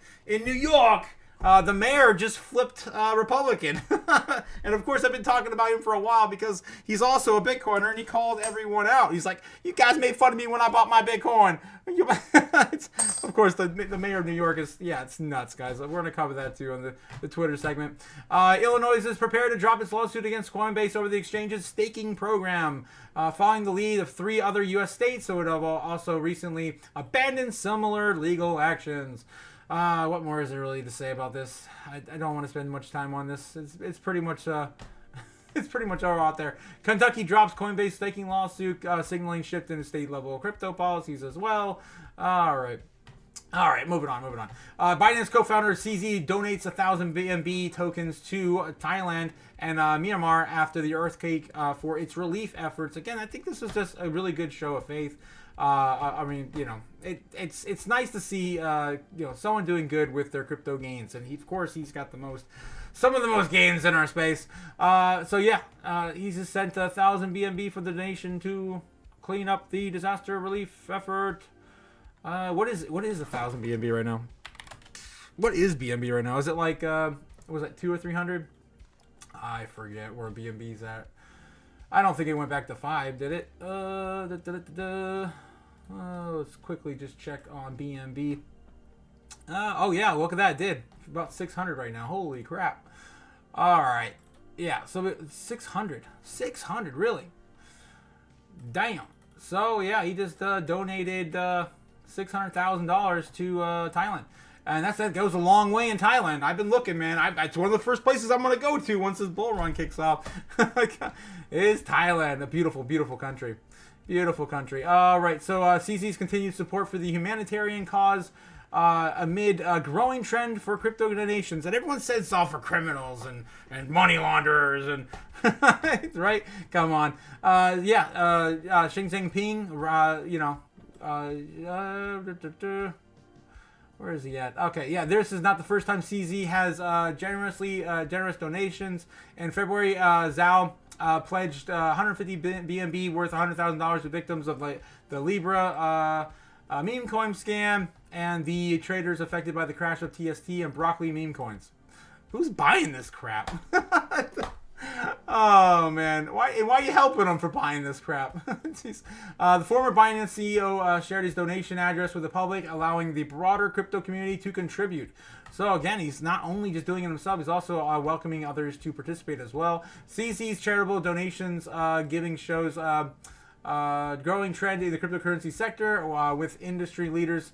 The mayor just flipped Republican. And of course, I've been talking about him for a while because he's also a Bitcoiner and he called everyone out. He's like, you guys made fun of me when I bought my Bitcoin. Of course, the mayor of New York is, it's nuts, guys. We're going to cover that too on the Twitter segment. Illinois is prepared to drop its lawsuit against Coinbase over the exchange's staking program, following the lead of 3 other U.S. states. So it also recently abandoned similar legal actions. What more is there really to say about this? I don't want to spend much time on this. It's pretty much it's pretty much all out there. Kentucky drops Coinbase staking lawsuit, signaling shift in state level crypto policies as well. All right, moving on. Binance co-founder CZ donates 1,000 BNB tokens to Thailand and Myanmar after the earthquake for its relief efforts. Again, I think this is just a really good show of faith. I mean, it's nice to see someone doing good with their crypto gains, and of course he's got some of the most gains in our space. So yeah, he's just sent 1,000 BNB for the donation to clean up the disaster relief effort. What is 1,000 BNB right now? What is BNB right now? Is it like was it 200 or 300? I forget where BNB's at. I don't think it went back to 5, did it? Let's quickly just check on BNB. Oh yeah, look at that, it did. About 600 right now. Holy crap. All right. Yeah, so it's 600. 600, really? Damn. So yeah, he just donated $600,000 to Thailand. And that goes a long way in Thailand. I've been looking, man. It's one of the first places I'm going to go to once this bull run kicks off. Is Thailand. A beautiful, beautiful country. Beautiful country. All right. So CZ's continued support for the humanitarian cause amid a growing trend for crypto donations. And everyone says it's all for criminals and money launderers. And right? Come on. Xi Jinping, where is he at? Okay, yeah, this is not the first time CZ has generous donations. In February, Zhao pledged 150 BNB worth $100,000 to victims of the Libra meme coin scam and the traders affected by the crash of TST and broccoli meme coins. Who's buying this crap? Oh man, why are you helping them for buying this crap? The former Binance CEO shared his donation address with the public, allowing the broader crypto community to contribute. So again, he's not only just doing it himself, he's also welcoming others to participate as well. CZ's charitable donations giving shows growing trend in the cryptocurrency sector, with industry leaders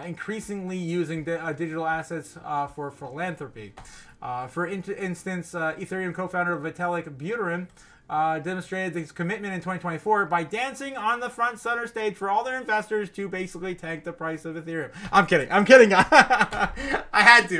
increasingly using digital assets for philanthropy. For instance, Ethereum co-founder Vitalik Buterin demonstrated his commitment in 2024 by dancing on the front center stage for all their investors to basically tank the price of Ethereum. I'm kidding. I had to.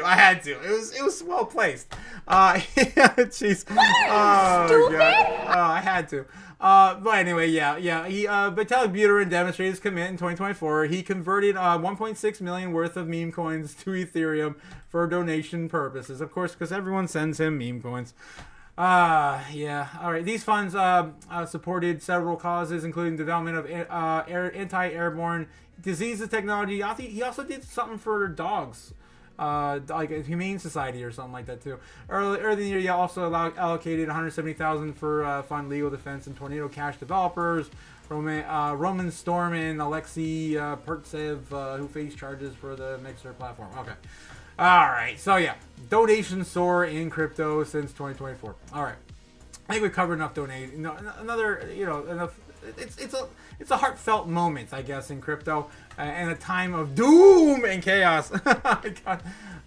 It was well placed. Jeez. Oh, God. I had to. But anyway, yeah. He Vitalik Buterin demonstrated his commitment in 2024. He converted 1.6 million worth of meme coins to Ethereum for donation purposes, of course, because everyone sends him meme coins. Yeah. All right. These funds supported several causes, including development of anti-airborne diseases technology. I think he also did something for dogs. Like a humane society or something like that too. Earlier in the year, he also allocated $170,000 for fund legal defense and Tornado Cash developers, Roman Storm and Alexei Pertsev, who face charges for the Mixer platform. Okay. All right. So yeah, donations soar in crypto since 2024. All right. I think we covered enough enough. It's a heartfelt moment, I guess, in crypto and a time of doom and chaos.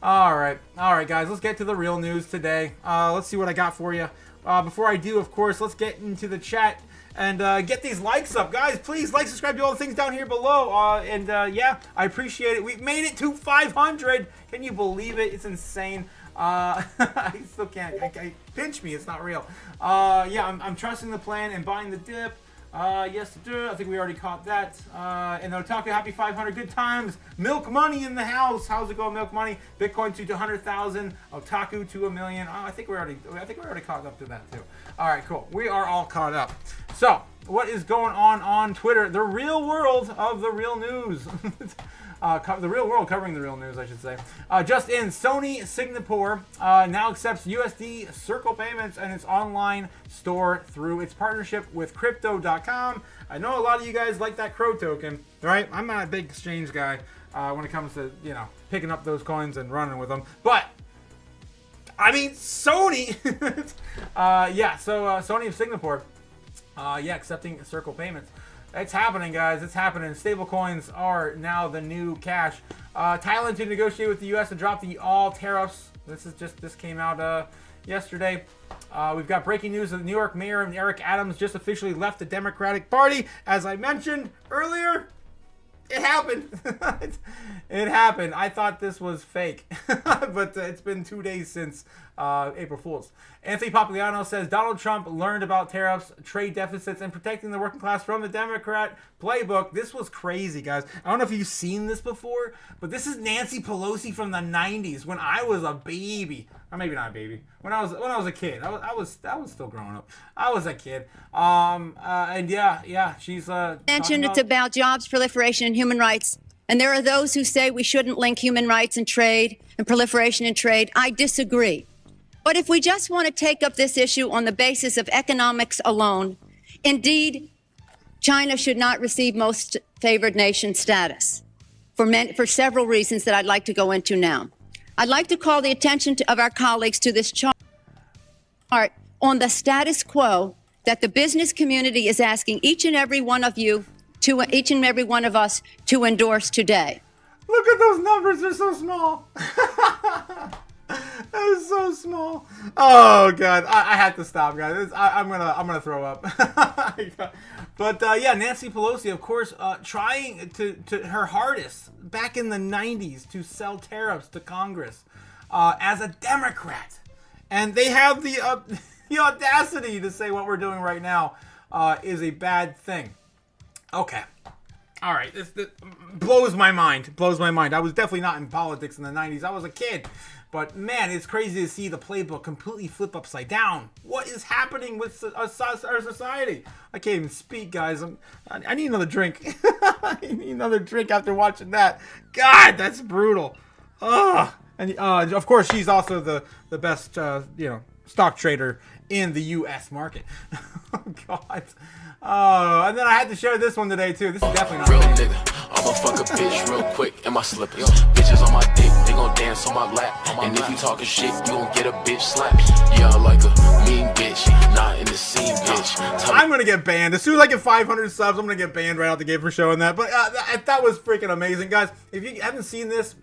All right, guys, let's get to the real news today. Let's see what I got for you. Before I do, of course, let's get into the chat and get these likes up, guys. Please like, subscribe, do all the things down here below. Yeah, I appreciate it. We've made it to 500. Can you believe it? It's insane. I still can't. Pinch me. It's not real. Yeah, I'm trusting the plan and buying the dip. Yes, I think we already caught that. And Otaku, happy 500. Good times. Milk Money in the house. How's it going, Milk Money? Bitcoin to 100,000. Otaku to 1 million. Oh, I think we already caught up to that too. All right, cool. We are all caught up. So, what is going on Twitter? The real world of the real news. The real world covering the real news, I should say. Just in, Sony Singapore now accepts USD Circle payments and its online store through its partnership with Crypto.com. I know a lot of you guys like that Crow token, right? I'm not a big exchange guy when it comes to, picking up those coins and running with them. But, I mean, Sony! Sony of Singapore, accepting Circle payments. It's happening, guys. It's happening. Stable coins are now the new cash. Thailand to negotiate with the U.S. to drop all tariffs. This came out yesterday. We've got breaking news that the New York Mayor Eric Adams just officially left the Democratic Party. As I mentioned earlier, it happened. It happened. I thought this was fake, but it's been 2 days since April Fool's. Anthony Papagliano says Donald Trump learned about tariffs, trade deficits, and protecting the working class from the Democrat playbook. This was crazy, guys. I don't know if you've seen this before, but this is Nancy Pelosi from the 90s when I was a baby. Or maybe not a baby. When I was a kid. I was still growing up. I was a kid. She's mentioned it's about jobs, proliferation, and human rights. And there are those who say we shouldn't link human rights and trade and proliferation and trade. I disagree. But if we just want to take up this issue on the basis of economics alone, indeed, China should not receive most favored nation status for several reasons that I'd like to go into now. I'd like to call the attention of our colleagues to this chart on the status quo that the business community is asking each and every one of us to endorse today. Look at those numbers, they're so small. That is so small. Oh god, I had to stop, guys. I'm gonna throw up. But Nancy Pelosi, of course, trying to her hardest back in the 90s to sell tariffs to Congress as a Democrat, and they have the audacity to say what we're doing right now is a bad thing. Okay. All right, this blows my mind. I was definitely not in politics in the 90s. I was a kid. But, man, it's crazy to see the playbook completely flip upside down. What is happening with our society? I can't even speak, guys. I need another drink. I need another drink after watching that. God, that's brutal. Ugh. And, of course, she's also the best, stock trader in the U.S. market. Oh, God. Oh, and then I had to share this one today, too. This is definitely not real fake. nigga. I'ma fuck a bitch real quick in my slippers. Bitches on my dick, they gon' dance on my lap. And if you talking shit, you gon' get a bitch slap. Yeah, I like a mean bitch, not in the scene, bitch. I'm gonna get banned. As soon as I get 500 subs, I'm gonna get banned right out the gate for showing that. But that was freaking amazing, guys. If you haven't seen this,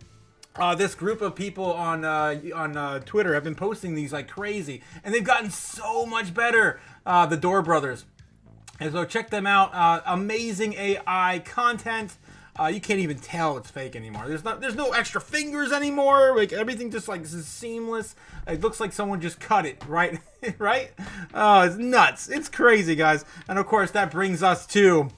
this group of people on Twitter have been posting these like crazy, and they've gotten so much better. The Door Brothers. And so check them out. Amazing AI content. You can't even tell it's fake anymore. There's no extra fingers anymore. Like everything just like is seamless. It looks like someone just cut it right. right? Oh, it's nuts. It's crazy, guys. And of course, that brings us to,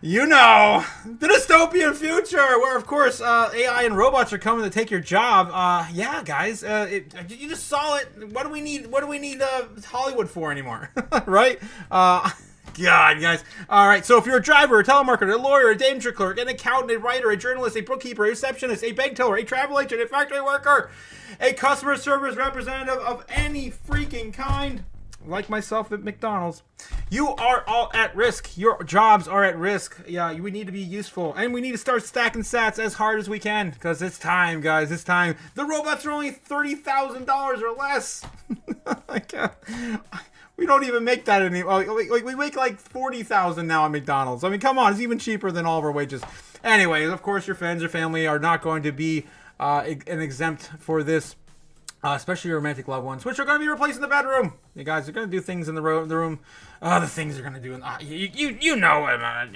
you know, the dystopian future, where of course AI and robots are coming to take your job. Yeah, guys, you just saw it. What do we need? What do we need Hollywood for anymore? Right? God, guys. All right, so if you're a driver, a telemarketer, a lawyer, a danger clerk, an accountant, a writer, a journalist, a bookkeeper, a receptionist, a bank teller, a travel agent, a factory worker, a customer service representative of any freaking kind, like myself at McDonald's, you are all at risk. Your jobs are at risk. Yeah, we need to be useful, and we need to start stacking sats as hard as we can, because it's time, guys. It's time. The robots are only $30,000 or less. We don't even make that anymore. We make like $40,000 now at McDonald's. I mean, come on, it's even cheaper than all of our wages. Anyways, of course, your friends or family are not going to be an exempt for this, especially your romantic loved ones, which are going to be replaced in the bedroom. You guys are going to do things in the room. The things they're going to do. You know, I'm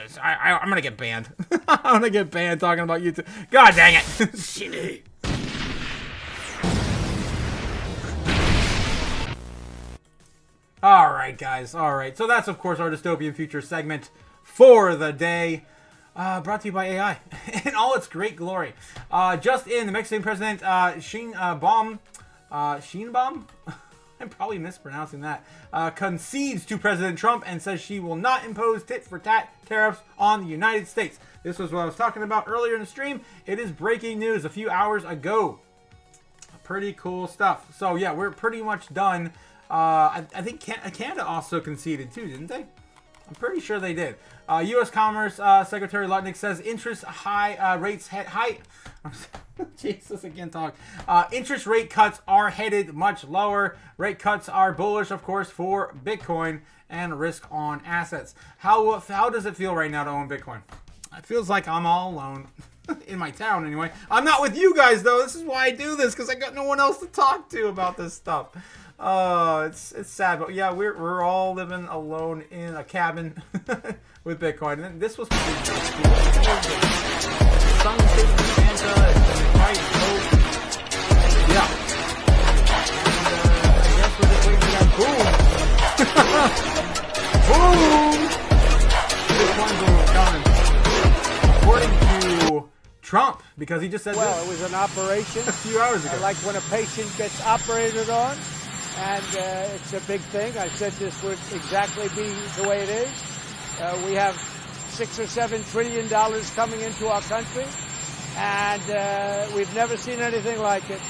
going to get banned. I'm going to get banned talking about YouTube. God dang it. Shitty. All right, guys. All right. So that's, of course, our dystopian future segment for the day. Brought to you by AI in all its great glory. Just in, the Mexican president, Sheinbaum, I'm probably mispronouncing that, concedes to President Trump and says she will not impose tit-for-tat tariffs on the United States. This was what I was talking about earlier in the stream. It is breaking news a few hours ago. Pretty cool stuff. So, yeah, we're pretty much done. I think Canada also conceded too, didn't they? I'm pretty sure they did. U.S. Commerce Secretary Lutnick says interest rates Jesus, I can't talk. Interest rate cuts are headed much lower. Rate cuts are bullish, of course, for Bitcoin and risk on assets. How does it feel right now to own Bitcoin? It feels like I'm all alone. In my town, anyway. I'm not with you guys, though. This is why I do this, because I got no one else to talk to about this stuff. It's sad, but yeah, we're all living alone in a cabin with Bitcoin. And this was pretty good. Sun Santa, right? Yeah. And, I guess we're just waiting for that boom. Boom! Bitcoin boom coming. According to Trump, because he just said well, this it was an operation a few hours ago. Like when a patient gets operated on, and it's a big thing. I said this would exactly be the way it is. We have $6 or $7 trillion coming into our country, and we've never seen anything like it.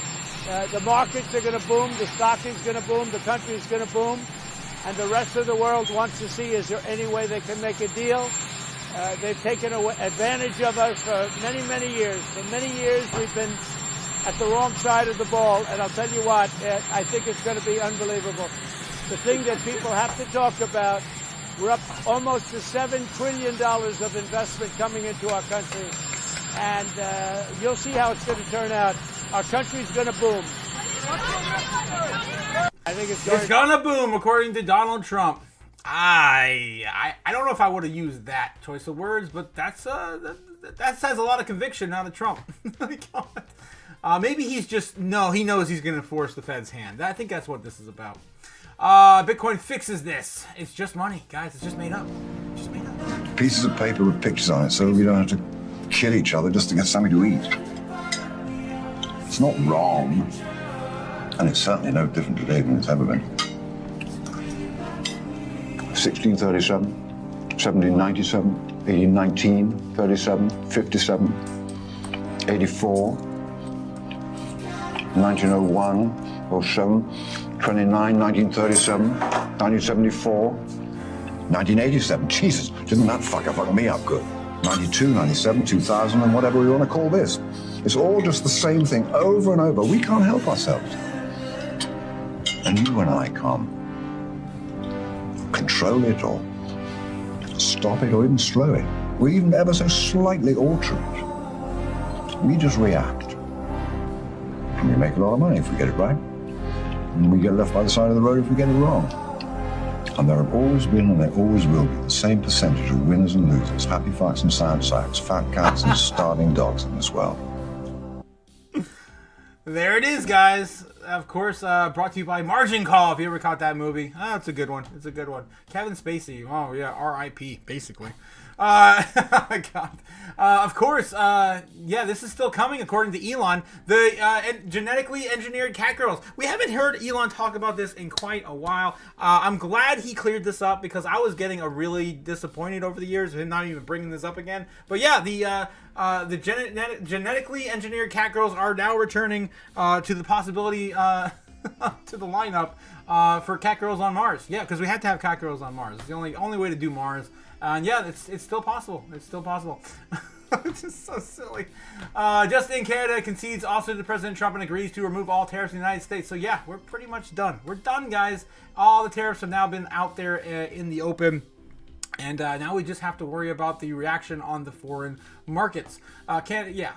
The markets are going to boom, the stock is going to boom, the country is going to boom, and the rest of the world wants to see, is there any way they can make a deal? They've taken advantage of us for many, many years. For many years, we've been at the wrong side of the ball, and I'll tell you what, I think it's going to be unbelievable. The thing that people have to talk about, we're up almost to $7 trillion of investment coming into our country, and you'll see how it's going to turn out. Our country's going to boom. I think it's going to boom, according to Donald Trump. I don't know if I would have used that choice of words, but that says a lot of conviction out of Trump. Maybe he's just, he knows he's going to force the Fed's hand. I think that's what this is about. Bitcoin fixes this. It's just money, guys. It's just made up. Just made up. Pieces of paper with pictures on it so we don't have to kill each other just to get something to eat. It's not wrong, and it's certainly no different today than it's ever been. 1637, 1797, 1819, 37, 57, 84, 1901, 07, 29, 1937, 1974, 1987. Jesus, didn't that fuck me up good? 92, 97, 2000, and whatever we want to call this. It's all just the same thing over and over. We can't help ourselves. And you and I can't control it or stop it or even slow it. We even ever so slightly alter it. We just react. And we make a lot of money if we get it right. And we get left by the side of the road if we get it wrong. And there have always been and there always will be the same percentage of winners and losers, happy fucks and sad sacks, fat cats and starving dogs in this world. There it is, guys. of course, brought to you by Margin Call. If you ever caught that movie, oh, it's a good one. It's a good one. Kevin Spacey. Oh yeah, R.I.P. Basically. God. Of course, yeah, this is still coming according to Elon. The genetically engineered cat girls. We haven't heard Elon talk about this in quite a while. I'm glad he cleared this up because I was getting really disappointed over the years of him not even bringing this up again. But yeah, the genetically engineered cat girls are now returning to the possibility to the lineup for cat girls on Mars. Yeah, because we had to have cat girls on Mars. It's the only way to do Mars. And yeah, it's still possible. It's still possible. It's just so silly. Just in Canada concedes also to President Trump and agrees to remove all tariffs in the United States. So yeah, we're pretty much done. We're done, guys. All the tariffs have now been out there in the open. And now we just have to worry about the reaction on the foreign markets. They're there.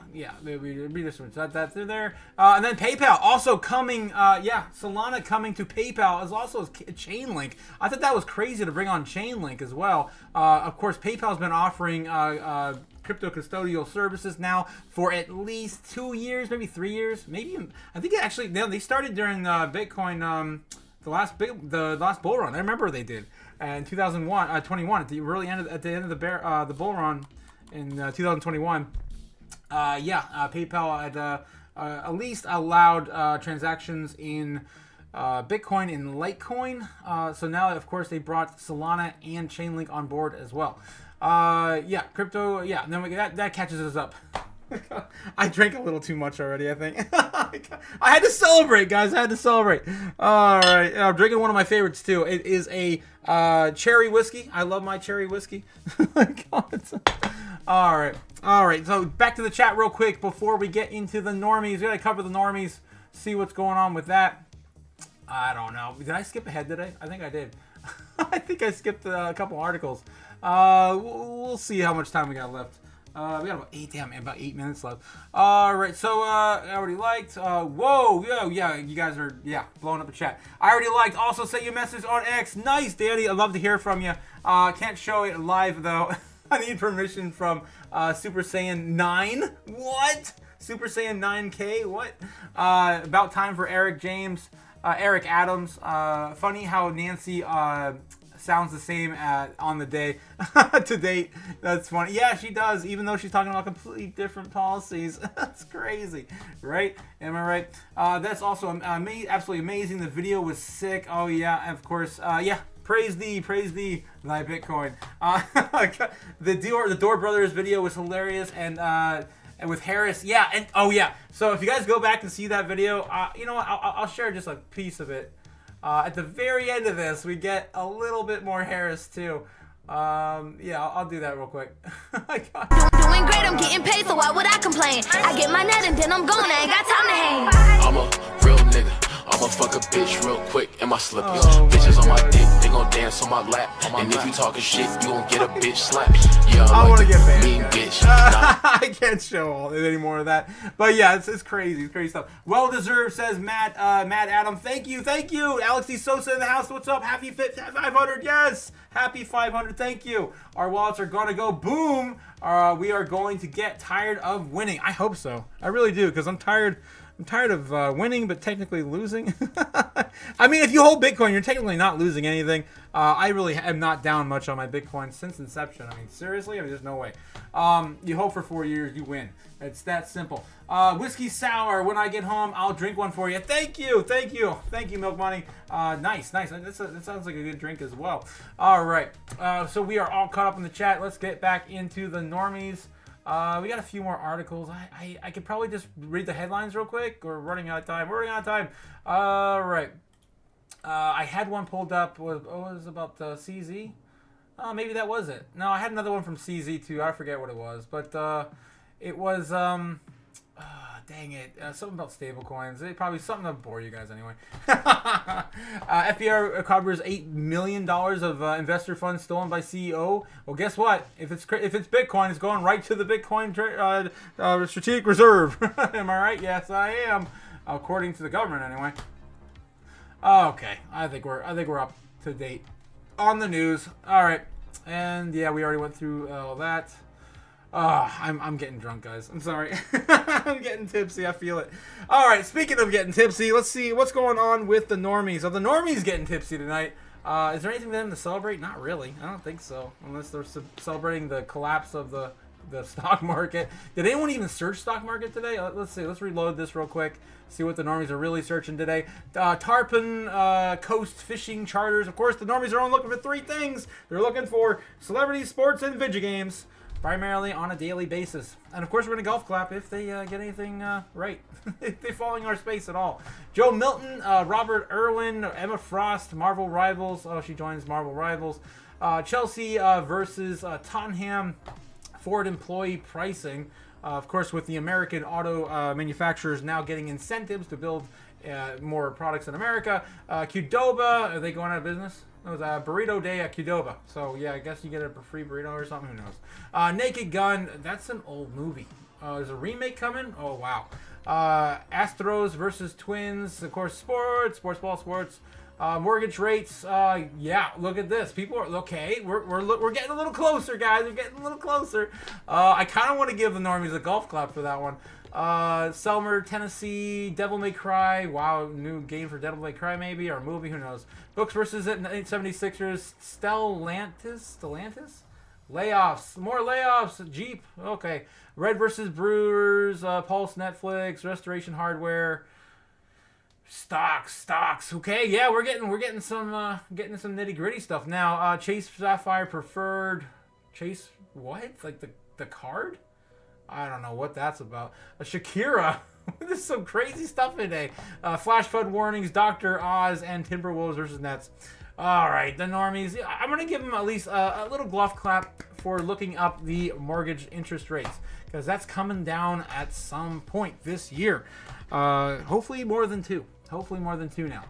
And then PayPal also coming. Solana coming to PayPal is also Chainlink. I thought that was crazy to bring on Chainlink as well. Of course, PayPal's been offering crypto custodial services now for at least 2 years, maybe 3 years, maybe. I think they started during Bitcoin, the last bull run. I remember they did. In 2021, at the end of the bull run in 2021, PayPal had at least allowed transactions in Bitcoin and Litecoin. So now, of course, they brought Solana and Chainlink on board as well. Crypto. Yeah, and then that catches us up. I drank a little too much already, I think. I had to celebrate, guys. I had to celebrate. All right. I'm drinking one of my favorites, too. It is a cherry whiskey. I love my cherry whiskey. All right. All right. So back to the chat real quick before we get into the normies. We got to cover the normies, see what's going on with that. I don't know. Did I skip ahead today? I think I did. I think I skipped a couple articles. We'll see how much time we got left. We got about 8 minutes left. All right, so I already liked. You guys are blowing up the chat. I already liked. Also, sent you a message on X. Nice, Danny. I'd love to hear from you. Can't show it live though. I need permission from Super Saiyan 9. What? Super Saiyan 9K? What? About time for Eric Eric Adams. Funny how Nancy sounds the same on the day to date. That's funny. Yeah, she does, even though she's talking about completely different policies. That's crazy, right? Am I right? That's also absolutely amazing. The video was sick. Oh yeah, of course. Praise thee, thy Bitcoin. The Door Brothers video was hilarious, and with Harris, So if you guys go back and see that video, you know what? I'll share just a piece of it. At the very end of this, we get a little bit more Harris too. I'll do that real quick. Doing great, I'm getting paid, so why would I complain? I get my net and then I'm gone, I ain't got time to hang. I'm a real nigga. I'ma fuck a bitch real quick in my slippers. Bitches on my dick, they gon' dance on my lap. And if you talking shit, you gon' get a bitch slapped. Yeah, I wanna get banned. Mean bitch. I can't show any more of that. But yeah, it's crazy. It's crazy stuff. Well deserved, says Matt Adam. Thank you. Alex D. Sosa in the house. What's up? Happy 500. Yes. Happy 500. Thank you. Our wallets are gonna go boom. We are going to get tired of winning. I hope so. I really do, because I'm tired of winning, but technically losing. I mean, if you hold Bitcoin, you're technically not losing anything. I really am not down much on my Bitcoin since inception. I mean, seriously? I mean, there's no way. You hold for 4 years, you win. It's that simple. Whiskey sour. When I get home, I'll drink one for you. Thank you, Milk Money. Nice. That sounds like a good drink as well. All right. So we are all caught up in the chat. Let's get back into the normies. We got a few more articles. I could probably just read the headlines real quick. We're running out of time. All right. I had one pulled up. It was about CZ. Maybe that was it. No, I had another one from CZ too. I forget what it was, but it was dang it, something about stablecoins. Probably something to bore you guys anyway. FBI recovers $8 million of investor funds stolen by CEO. Well, guess what? If it's Bitcoin, it's going right to the Bitcoin strategic reserve. Am I right? Yes, I am. According to the government, anyway. Okay, I think we're up to date on the news. All right, and yeah, we already went through all that. I'm getting drunk, guys. I'm sorry. I'm getting tipsy. I feel it. All right, speaking of getting tipsy, let's see what's going on with the normies. Are the normies getting tipsy tonight? Is there anything for them to celebrate? Not really. I don't think so, unless they're celebrating the collapse of the stock market. Did anyone even search stock market today? Let's see. Let's reload this real quick. See what the normies are really searching today. Tarpon coast fishing charters. Of course, the normies are only looking for 3 things. They're looking for celebrity sports and video games, primarily on a daily basis. And of course, we're going to golf clap if they get anything right. If they fall in our space at all. Joe Milton, Robert Irwin, Emma Frost, Marvel Rivals. Oh, she joins Marvel Rivals. Chelsea versus Tottenham. Ford employee pricing. Of course, with the American auto manufacturers now getting incentives to build more products in America. Qdoba, are they going out of business? It was a burrito day at Qdoba. So, yeah, I guess you get a free burrito or something. Who knows? Naked Gun, that's an old movie. There's a remake coming? Oh, wow. Astros versus Twins. Of course, sports. Mortgage rates. Yeah, look at this. People are okay. We're getting a little closer, guys. We're getting a little closer. I kind of want to give the normies a golf clap for that one. Selmer, Tennessee, Devil May Cry. Wow, new game for Devil May Cry maybe, or movie. Who knows? Books versus 76ers. Stellantis. Layoffs. More layoffs. Jeep. Okay. Red versus Brewers. Pulse, Netflix. Restoration Hardware. Stocks. Okay, yeah, we're getting some nitty gritty stuff now. Chase Sapphire Preferred. Chase what? Like the card? I don't know what that's about. Shakira. There's some crazy stuff today. Flash flood warnings. Dr. Oz and Timberwolves versus Nets. All right, the normies. I'm gonna give them at least a little golf clap for looking up the mortgage interest rates, because that's coming down at some point this year. Hopefully more than 2. Hopefully more than 2 now.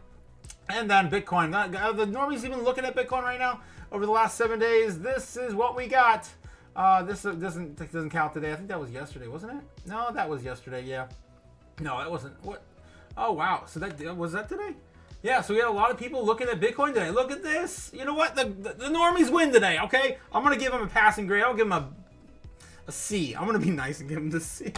And then Bitcoin. The normies even looking at Bitcoin right now over the last 7 days. This is what we got. This doesn't count today. I think that was yesterday, wasn't it? No, that was yesterday. Yeah. No, it wasn't. What? Oh wow. So that was that today? Yeah. So we had a lot of people looking at Bitcoin today. Look at this. You know what? The normies win today. Okay. I'm gonna give them a passing grade. I'll give them a C. I'm going to be nice and give them the C.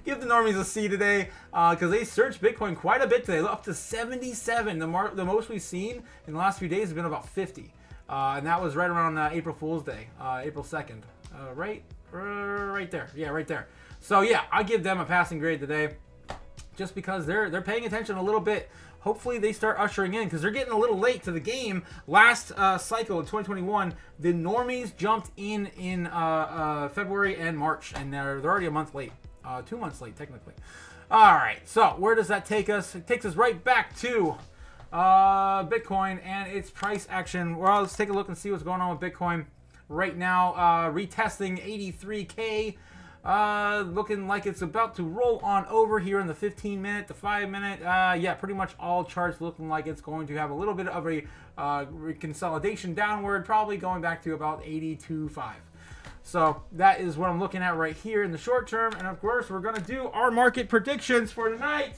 Give the normies a C today, because they searched Bitcoin quite a bit today. Up to 77. The most we've seen in the last few days has been about 50. And that was right around April Fool's Day, April 2nd. Right there. Yeah, right there. So yeah, I'll give them a passing grade today, just because they're paying attention a little bit. Hopefully they start ushering in, because they're getting a little late to the game. Last cycle in 2021, the normies jumped in February and March, and they're already a month late. 2 months late, technically. All right, so where does that take us? It takes us right back to Bitcoin and its price action. Well, let's take a look and see what's going on with Bitcoin right now. Retesting 83K. Looking like it's about to roll on over here in the 15-minute, the 5-minute. Yeah, pretty much all charts looking like it's going to have a little bit of a consolidation downward, probably going back to about 82.5. So that is what I'm looking at right here in the short term. And of course, we're going to do our market predictions for tonight.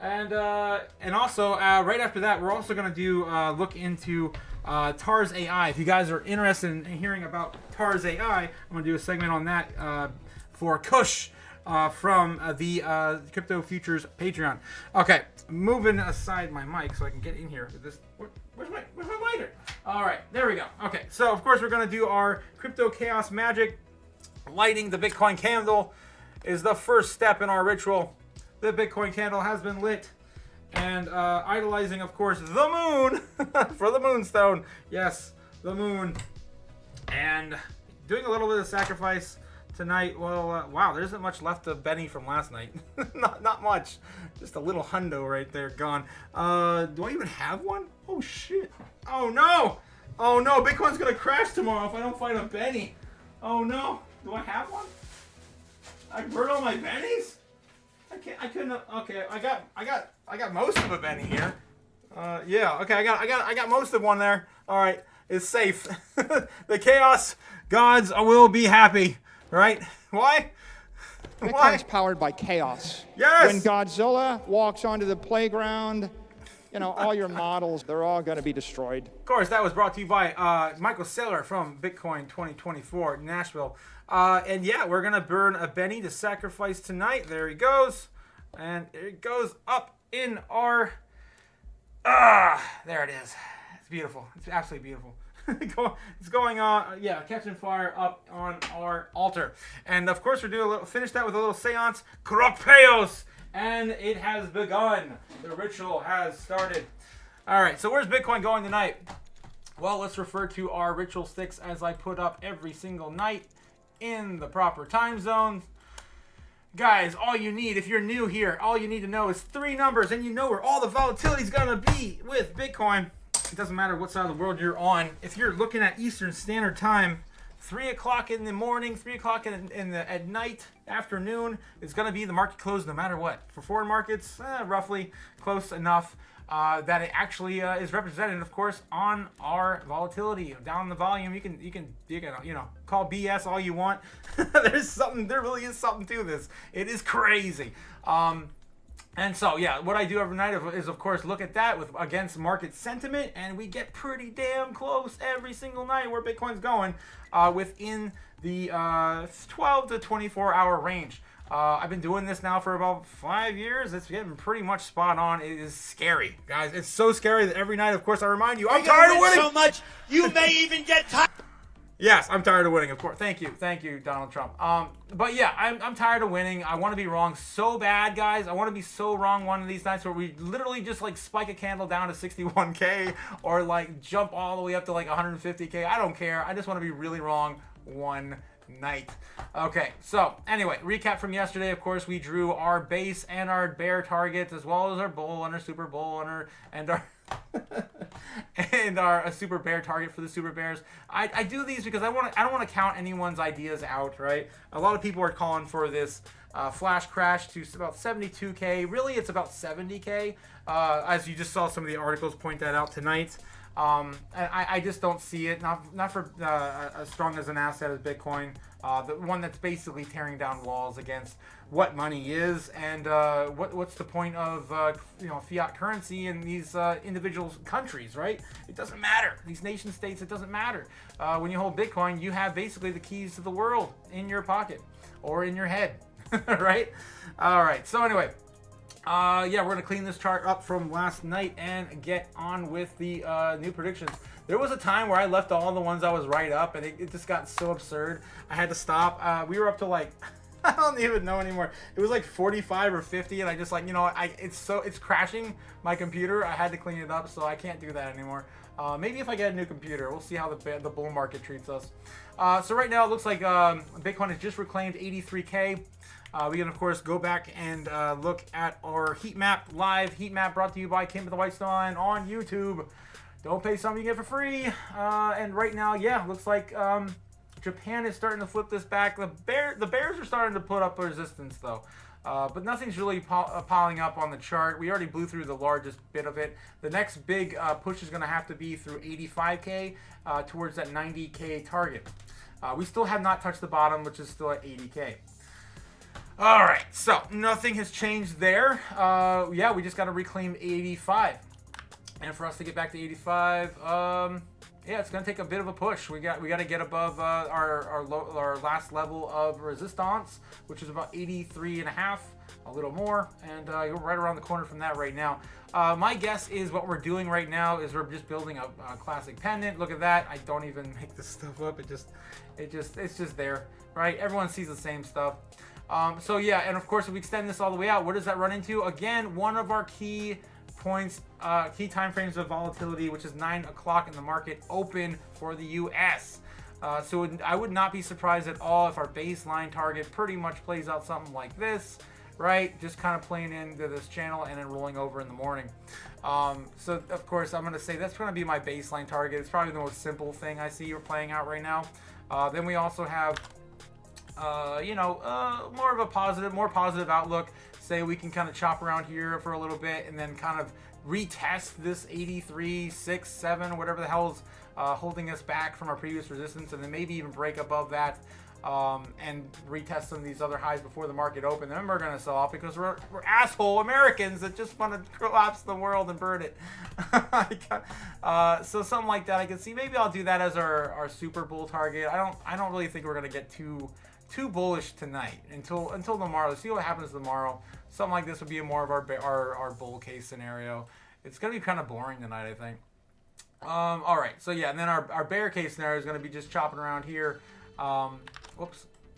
And also, right after that, we're also going to do look into TARS AI. If you guys are interested in hearing about TARS AI, I'm going to do a segment on that for Kush from the Crypto Futures Patreon. Okay, moving aside my mic so I can get in here with this. Where's my lighter? All right, there we go. Okay, so of course we're going to do our Crypto Chaos magic. Lighting the Bitcoin candle is the first step in our ritual. The Bitcoin candle has been lit. And idolizing, of course, the moon for the moonstone. Yes, the moon. And doing a little bit of sacrifice tonight. Well, wow, there isn't much left of Benny from last night. not much. Just a little hundo right there, gone. Do I even have one? Oh, shit. Oh, no. Oh, no. Bitcoin's going to crash tomorrow if I don't find a Benny. Oh, no. Do I have one? I burned all my Bennies? I couldn't. Okay, I got most of a Benny here. Yeah. Okay, I got most of one there. All right, it's safe. The Chaos Gods will be happy, right? Why? Bitcoin's powered by chaos. Yes. When Godzilla walks onto the playground, you know, all your models, they're all going to be destroyed. Of course, that was brought to you by Michael Saylor from Bitcoin 2024 Nashville. And yeah, we're going to burn a Benny to sacrifice tonight. There he goes. And it goes up in our... there it is. It's beautiful. It's absolutely beautiful. It's going on, yeah, catching fire up on our altar. And of course, we're doing a little, finish that with a little seance, Kropeos, and it has begun. The ritual has started. All right, so where's Bitcoin going tonight? Well, let's refer to our ritual sticks as I put up every single night in the proper time zones. Guys, all you need, if you're new here, all you need to know is 3 numbers, and you know where all the volatility is going to be with Bitcoin. It doesn't matter what side of the world you're on. If you're looking at Eastern Standard Time, 3 o'clock in the morning, 3 o'clock at night, afternoon, it's going to be the market close no matter what. For foreign markets, roughly close enough that it actually is represented, of course, on our volatility. Down the volume, you can call BS all you want. There really is something to this. It is crazy. And so, yeah, what I do every night is, of course, look at that against market sentiment, and we get pretty damn close every single night where Bitcoin's going within the 12 to 24-hour range. I've been doing this now for about 5 years. It's getting pretty much spot on. It is scary, guys. It's so scary that every night, of course, I remind you, I'm tired of winning so much, you may even get tired. Yes, I'm tired of winning, of course. Thank you, Donald Trump. But yeah, I'm tired of winning. I want to be wrong so bad, guys. I want to be so wrong one of these nights where we literally just like spike a candle down to 61K or like jump all the way up to like 150K. I don't care. I just want to be really wrong one night. Okay, so anyway, recap from yesterday. Of course, we drew our base and our bear targets, as well as our bull and our super bull and our and our super bear target for the super bears. I do these because I don't want to count anyone's ideas out, right? A lot of people are calling for this flash crash to about 72K. Really, it's about 70K. As you just saw some of the articles point that out tonight. I just don't see it. Not for as strong as an asset as Bitcoin. The one that's basically tearing down walls against what money is and what's the point of fiat currency in these individual countries, right? It doesn't matter. These nation states, it doesn't matter. When you hold Bitcoin, you have basically the keys to the world in your pocket or in your head, right? All right. So anyway. Yeah, we're going to clean this chart up from last night and get on with the new predictions. There was a time where I left all the ones I was right up, and it just got so absurd. I had to stop. We were up to like, I don't even know anymore. It was like 45 or 50, and I just like, it's crashing my computer. I had to clean it up, so I can't do that anymore. Maybe if I get a new computer, we'll see how the bull market treats us. So right now, it looks like Bitcoin has just reclaimed 83K. We can, of course, go back and look at our heat map, live heat map brought to you by Kim of the Whitestone on YouTube. Don't pay something you get for free. And right now, yeah, looks like Japan is starting to flip this back. The bears are starting to put up resistance, though. But nothing's really piling up on the chart. We already blew through the largest bit of it. The next big push is going to have to be through 85K towards that 90K target. We still have not touched the bottom, which is still at 80K. All right, so nothing has changed there. Yeah, we just got to reclaim 85. And for us to get back to 85, yeah, it's going to take a bit of a push. We got to get above our last level of resistance, which is about 83.5, a little more, and you're right around the corner from that right now. My guess is what we're doing right now is we're just building a classic pendant. Look at that. I don't even make this stuff up. It's just there, right? Everyone sees the same stuff. So yeah, and of course, if we extend this all the way out, what does that run into? Again, one of our key points, key time frames of volatility, which is 9 o'clock in the market open for the US. So I would not be surprised at all if our baseline target pretty much plays out something like this, right? Just kind of playing into this channel and then rolling over in the morning. So of course, I'm going to say that's going to be my baseline target. It's probably the most simple thing I see playing out right now. Then we also have more positive outlook. Say we can kind of chop around here for a little bit and then kind of retest this 83, 6, 7, whatever the hell's holding us back from our previous resistance, and then maybe even break above that and retest some of these other highs before the market open, then we're going to sell off because we're asshole Americans that just want to collapse the world and burn it. So something like that I can see. Maybe I'll do that as our super bull target. I don't really think we're going to get too bullish tonight until tomorrow. Let's see what happens tomorrow. Something like this would be more of our bull case scenario. It's going to be kind of boring tonight, I think. All right, so yeah, and then our bear case scenario is going to be just chopping around here.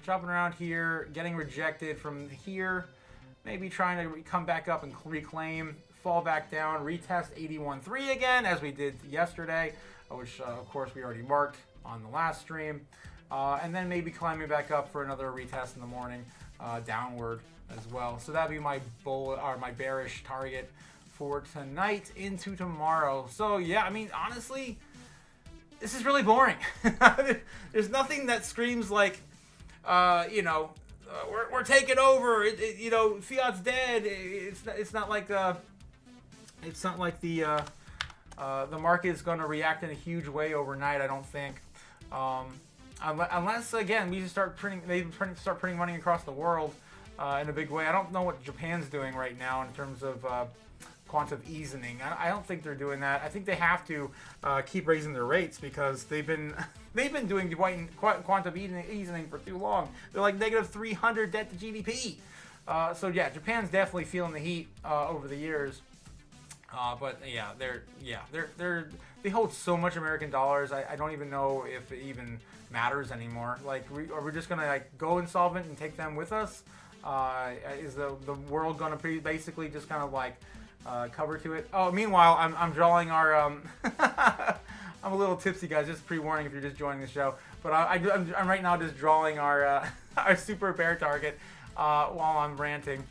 Chopping around here, getting rejected from here, maybe trying to come back up and reclaim, fall back down, retest 81.3 again, as we did yesterday, which of course we already marked on the last stream, and then maybe climbing back up for another retest in the morning, downward as well. So that'd be my my bearish target for tonight into tomorrow. So yeah, I mean, honestly, this is really boring. There's nothing that screams like, we're taking over. Fiat's dead. It's not like the market is going to react in a huge way overnight. I don't think, unless again we just start printing money across the world in a big way. I don't know what Japan's doing right now in terms of quantitative easing. I don't think they're doing that. I think they have to keep raising their rates because they've been doing quantitative easing for too long. They're like negative 300 debt to GDP. So yeah, Japan's definitely feeling the heat over the years. But yeah, they hold so much American dollars. I don't even know if it even matters anymore. Like, are we just gonna go insolvent and take them with us? Is the world gonna basically just kind of cover to it? Oh, meanwhile, I'm drawing our I'm a little tipsy, guys. Just pre-warning if you're just joining the show. But I'm right now just drawing our super bear target while I'm ranting.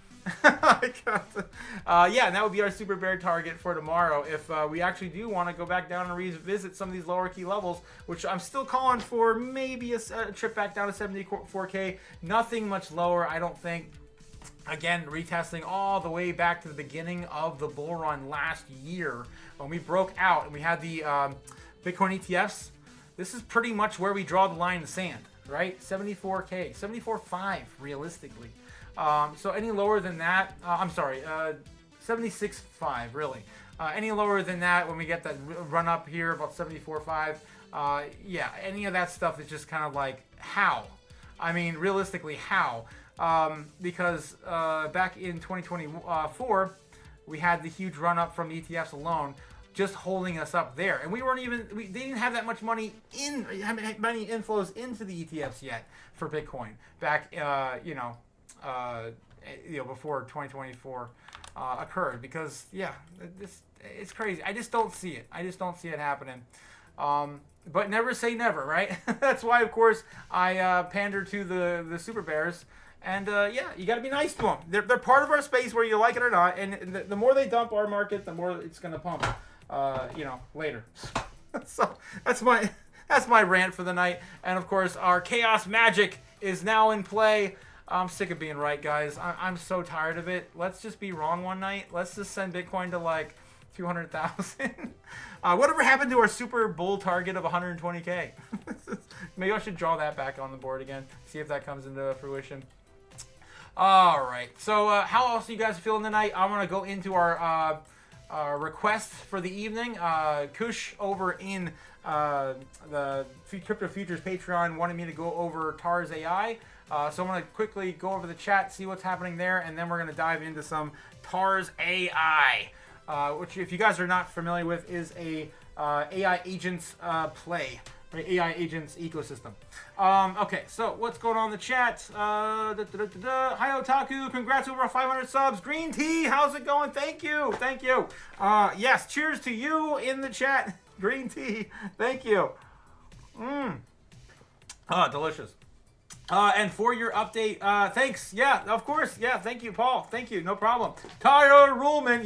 Yeah, and that would be our super bear target for tomorrow if we actually do want to go back down and revisit some of these lower key levels, which I'm still calling for maybe a trip back down to 74K. Nothing much lower, I don't think. Again, retesting all the way back to the beginning of the bull run last year when we broke out and we had the Bitcoin ETFs. This is pretty much where we draw the line in the sand, right? 74K, 74.5 realistically. So any lower than that, 76.5 really. Any lower than that when we get that run up here about 74.5, yeah, any of that stuff is just kind of like how? I mean, realistically, how? Because back in 2024, we had the huge run up from ETFs alone, just holding us up there, and they didn't have that much money many inflows into the ETFs yet for Bitcoin back, before 2024 occurred. Because yeah, it's crazy. I just don't see it. Happening. But never say never, right? That's why, of course, I pander to the super bears. And yeah, you got to be nice to them. They're part of our space, whether you like it or not. And the more they dump our market, the more it's going to pump. Later. So that's my rant for the night. And of course, our chaos magic is now in play. I'm sick of being right, guys. I'm so tired of it. Let's just be wrong one night. Let's just send Bitcoin to like 200,000. Whatever happened to our super bull target of 120K? Maybe I should draw that back on the board again. See if that comes into fruition. All right. So how else are you guys feeling tonight? I want to go into our request for the evening. Kush over in the Crypto Futures Patreon wanted me to go over TARS AI. So I'm going to quickly go over the chat, see what's happening there, and then we're going to dive into some TARS AI, which, if you guys are not familiar with, is a AI agents play, right? AI agents ecosystem. Okay, so what's going on in the chat? Hi Otaku, congrats over 500 subs. Green tea, how's it going? Thank you. Yes, cheers to you in the chat. Green tea, thank you. Delicious. And for your update, thanks. Yeah, of course. Yeah, thank you, Paul. Thank you. No problem. Tyler Ruhlman,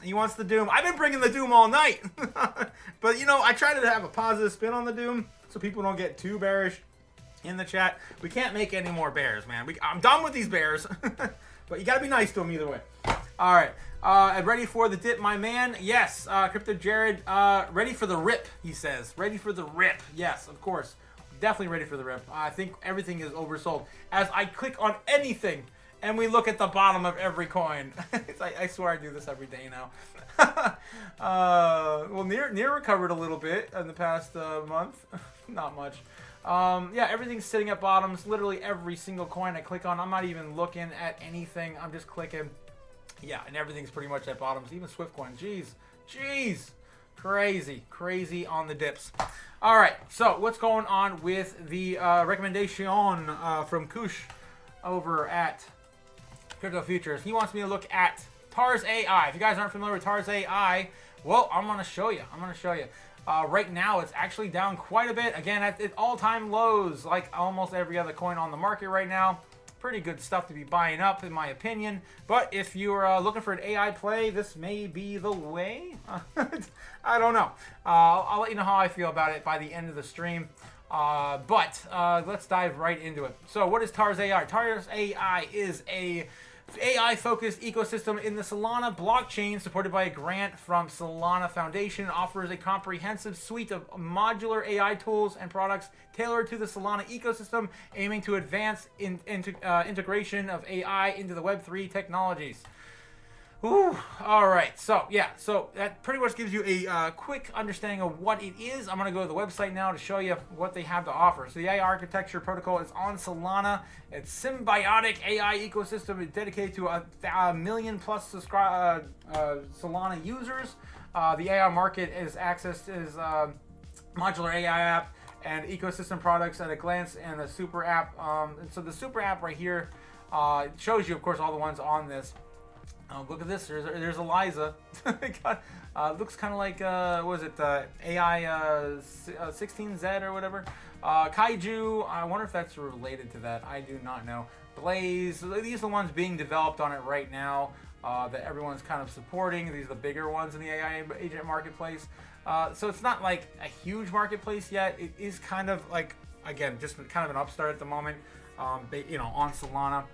he wants the doom. I've been bringing the doom all night. But, I try to have a positive spin on the doom so people don't get too bearish in the chat. We can't make any more bears, man. I'm done with these bears. But you got to be nice to them either way. All right. Ready for the dip, my man? Yes. Crypto Jared, ready for the rip, he says. Ready for the rip. Yes, of course. definitely ready for the rip. I think everything is oversold. As I click on anything, and we look at the bottom of every coin. I swear I do this every day now. Well, near recovered a little bit in the past month. Not much. Yeah, everything's sitting at bottoms. Literally every single coin I click on, I'm not even looking at anything. I'm just clicking. Yeah, and everything's pretty much at bottoms. Even Swift coin. Jeez. Crazy on the dips. All right, so what's going on with the recommendation from Kush over at Crypto Futures? He wants me to look at TARS AI. If you guys aren't familiar with TARS AI, well, I'm going to show you. Right now, it's actually down quite a bit. Again, at all-time lows, like almost every other coin on the market right now. Pretty good stuff to be buying up, in my opinion. But if you're looking for an AI play, this may be the way. I don't know. I'll let you know how I feel about it by the end of the stream. But let's dive right into it. So what is TARS AI? TARS AI is a AI-focused ecosystem in the Solana blockchain, supported by a grant from Solana Foundation. Offers a comprehensive suite of modular AI tools and products tailored to the Solana ecosystem, aiming to advance integration of AI into the Web3 technologies. Ooh, all right. So that pretty much gives you a quick understanding of what it is. I'm going to go to the website now to show you what they have to offer. So the AI architecture protocol is on Solana. It's symbiotic AI ecosystem. It's dedicated to a million plus Solana users. The AI market is accessed as modular AI app and ecosystem products at a glance, and a super app. And so the super app right here shows you, of course, all the ones on this. Look at this. There's Eliza. Looks kind of like what is it? AI 16Z or whatever. Kaiju. I wonder if that's related to that. I do not know. Blaze. These are the ones being developed on it right now. That everyone's kind of supporting. These are the bigger ones in the AI agent marketplace. So it's not like a huge marketplace yet. It is kind of like, again, just kind of an upstart at the moment. On Solana.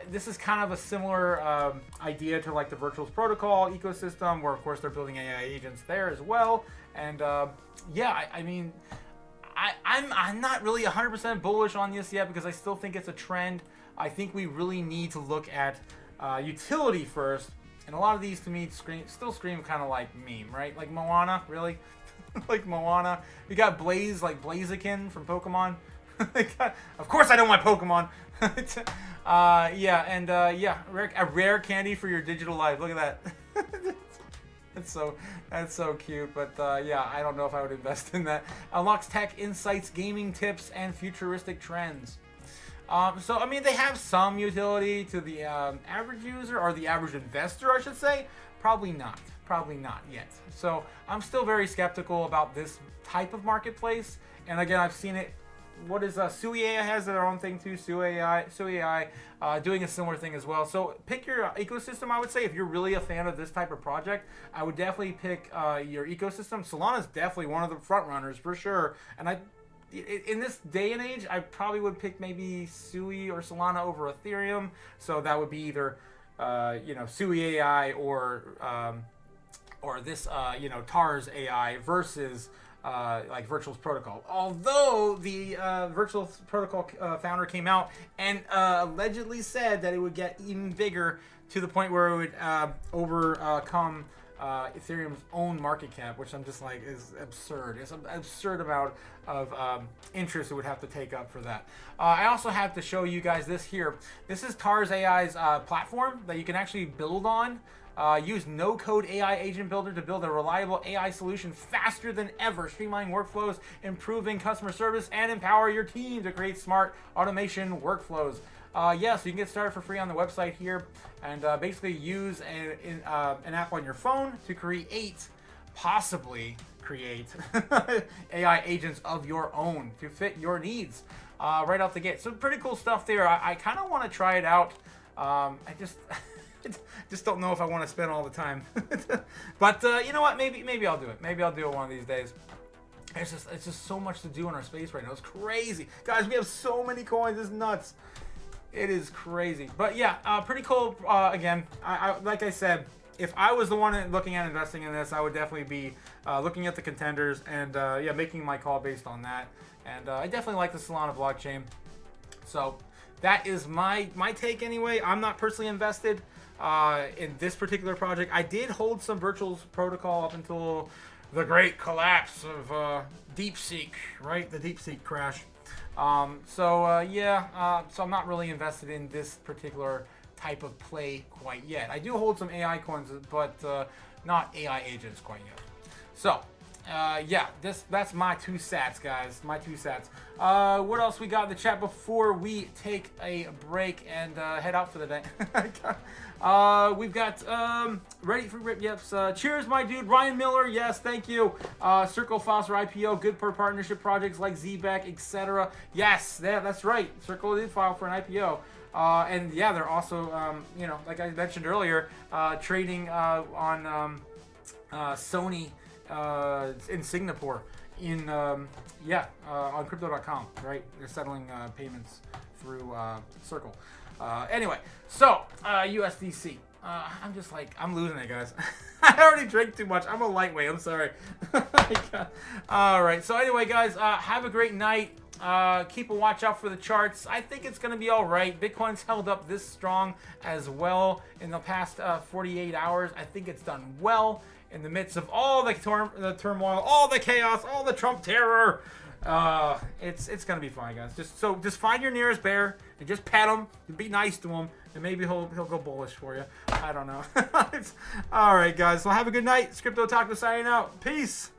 This is kind of a similar idea to like the Virtuals Protocol ecosystem, where of course they're building AI agents there as well. And I mean, I'm not really 100% bullish on this yet, because I still think it's a trend. I think we really need to look at utility first, and a lot of these to me still scream kind of like meme, right? Like Moana, really? Like Moana. We got Blaze, like Blaziken from Pokemon. Of course I don't want Pokemon. A rare candy for your digital life. Look at that. That's so cute. But I don't know if I would invest in that. Unlocks tech insights, gaming tips, and futuristic trends. So I mean, they have some utility to the average user, or the average investor, I should say. Probably not yet. So I'm still very skeptical about this type of marketplace. And again, I've seen it. What is Sui AI has their own thing too. Sui AI doing a similar thing as well. So pick your ecosystem. I would say if you're really a fan of this type of project, I would definitely pick your ecosystem. Solana is definitely one of the front runners for sure. And in this day and age, I probably would pick maybe Sui or Solana over Ethereum. So that would be either Sui AI or this TARS AI versus like Virtuals Protocol. Although the Virtuals Protocol founder came out and allegedly said that it would get even bigger, to the point where it would overcome Ethereum's own market cap, which I'm just like is absurd. It's an absurd amount of interest it would have to take up for that. I also have to show you guys this here. This is TARS AI's platform that you can actually build on. Use no-code AI agent builder to build a reliable AI solution faster than ever, streamlining workflows, improving customer service, and empower your team to create smart automation workflows. So you can get started for free on the website here, and basically use an app on your phone to possibly create AI agents of your own to fit your needs right out the gate. So pretty cool stuff there. I kind of want to try it out. I just don't know if I want to spend all the time. But you know what? Maybe I'll do it. Maybe I'll do it one of these days. It's just so much to do in our space right now. It's crazy, guys. We have so many coins. It's nuts. It is crazy. But yeah, pretty cool. Again, I like I said, if I was the one looking at investing in this, I would definitely be looking at the contenders and making my call based on that. And I definitely like the Solana blockchain. So that is my take anyway. I'm not personally invested in this particular project. I did hold some Virtual Protocol up until the great collapse of DeepSeek, right? The DeepSeek crash. So I'm not really invested in this particular type of play quite yet. I do hold some AI coins, but not AI agents quite yet. So, that's my 2 sats, guys. My 2 sats. What else we got in the chat before we take a break and head out for the day? We've got ready for rip. Yes. Cheers, my dude. Ryan Miller. Yes, thank you. Circle Foster IPO. Good per partnership projects like ZBack, etc. Yes, that's right. Circle did file for an IPO. And yeah, they're also, like I mentioned earlier, trading on Sony in Singapore on crypto.com, right? They're settling payments through Circle. Anyway, so USDC. I'm losing it, guys. I already drank too much. I'm a lightweight. I'm sorry. All right. So anyway, guys, have a great night. Keep a watch out for the charts. I think it's going to be all right. Bitcoin's held up this strong as well in the past 48 hours. I think it's done well in the midst of all the turmoil, all the chaos, all the Trump terror. It's going to be fine, guys. Just find your nearest bear and just pet him and be nice to him, and maybe he'll go bullish for you. I don't know. All right, guys. Well, have a good night. It's Crypto Otaku signing out. Peace.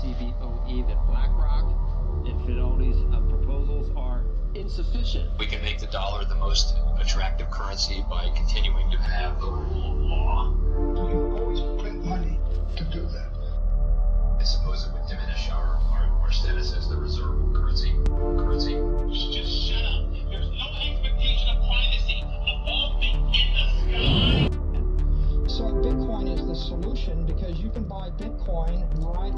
CBOE that BlackRock and Fidelity's proposals are insufficient. We can make the dollar the most attractive currency by continuing to have the rule of law. You always print money to do that. I suppose it would diminish our status as the reserve currency. Just shut up. There's no expectation of privacy above me in the sky. So Bitcoin is the solution because you can buy Bitcoin right.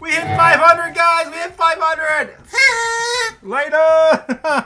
We hit 500, guys. We hit 500. Later.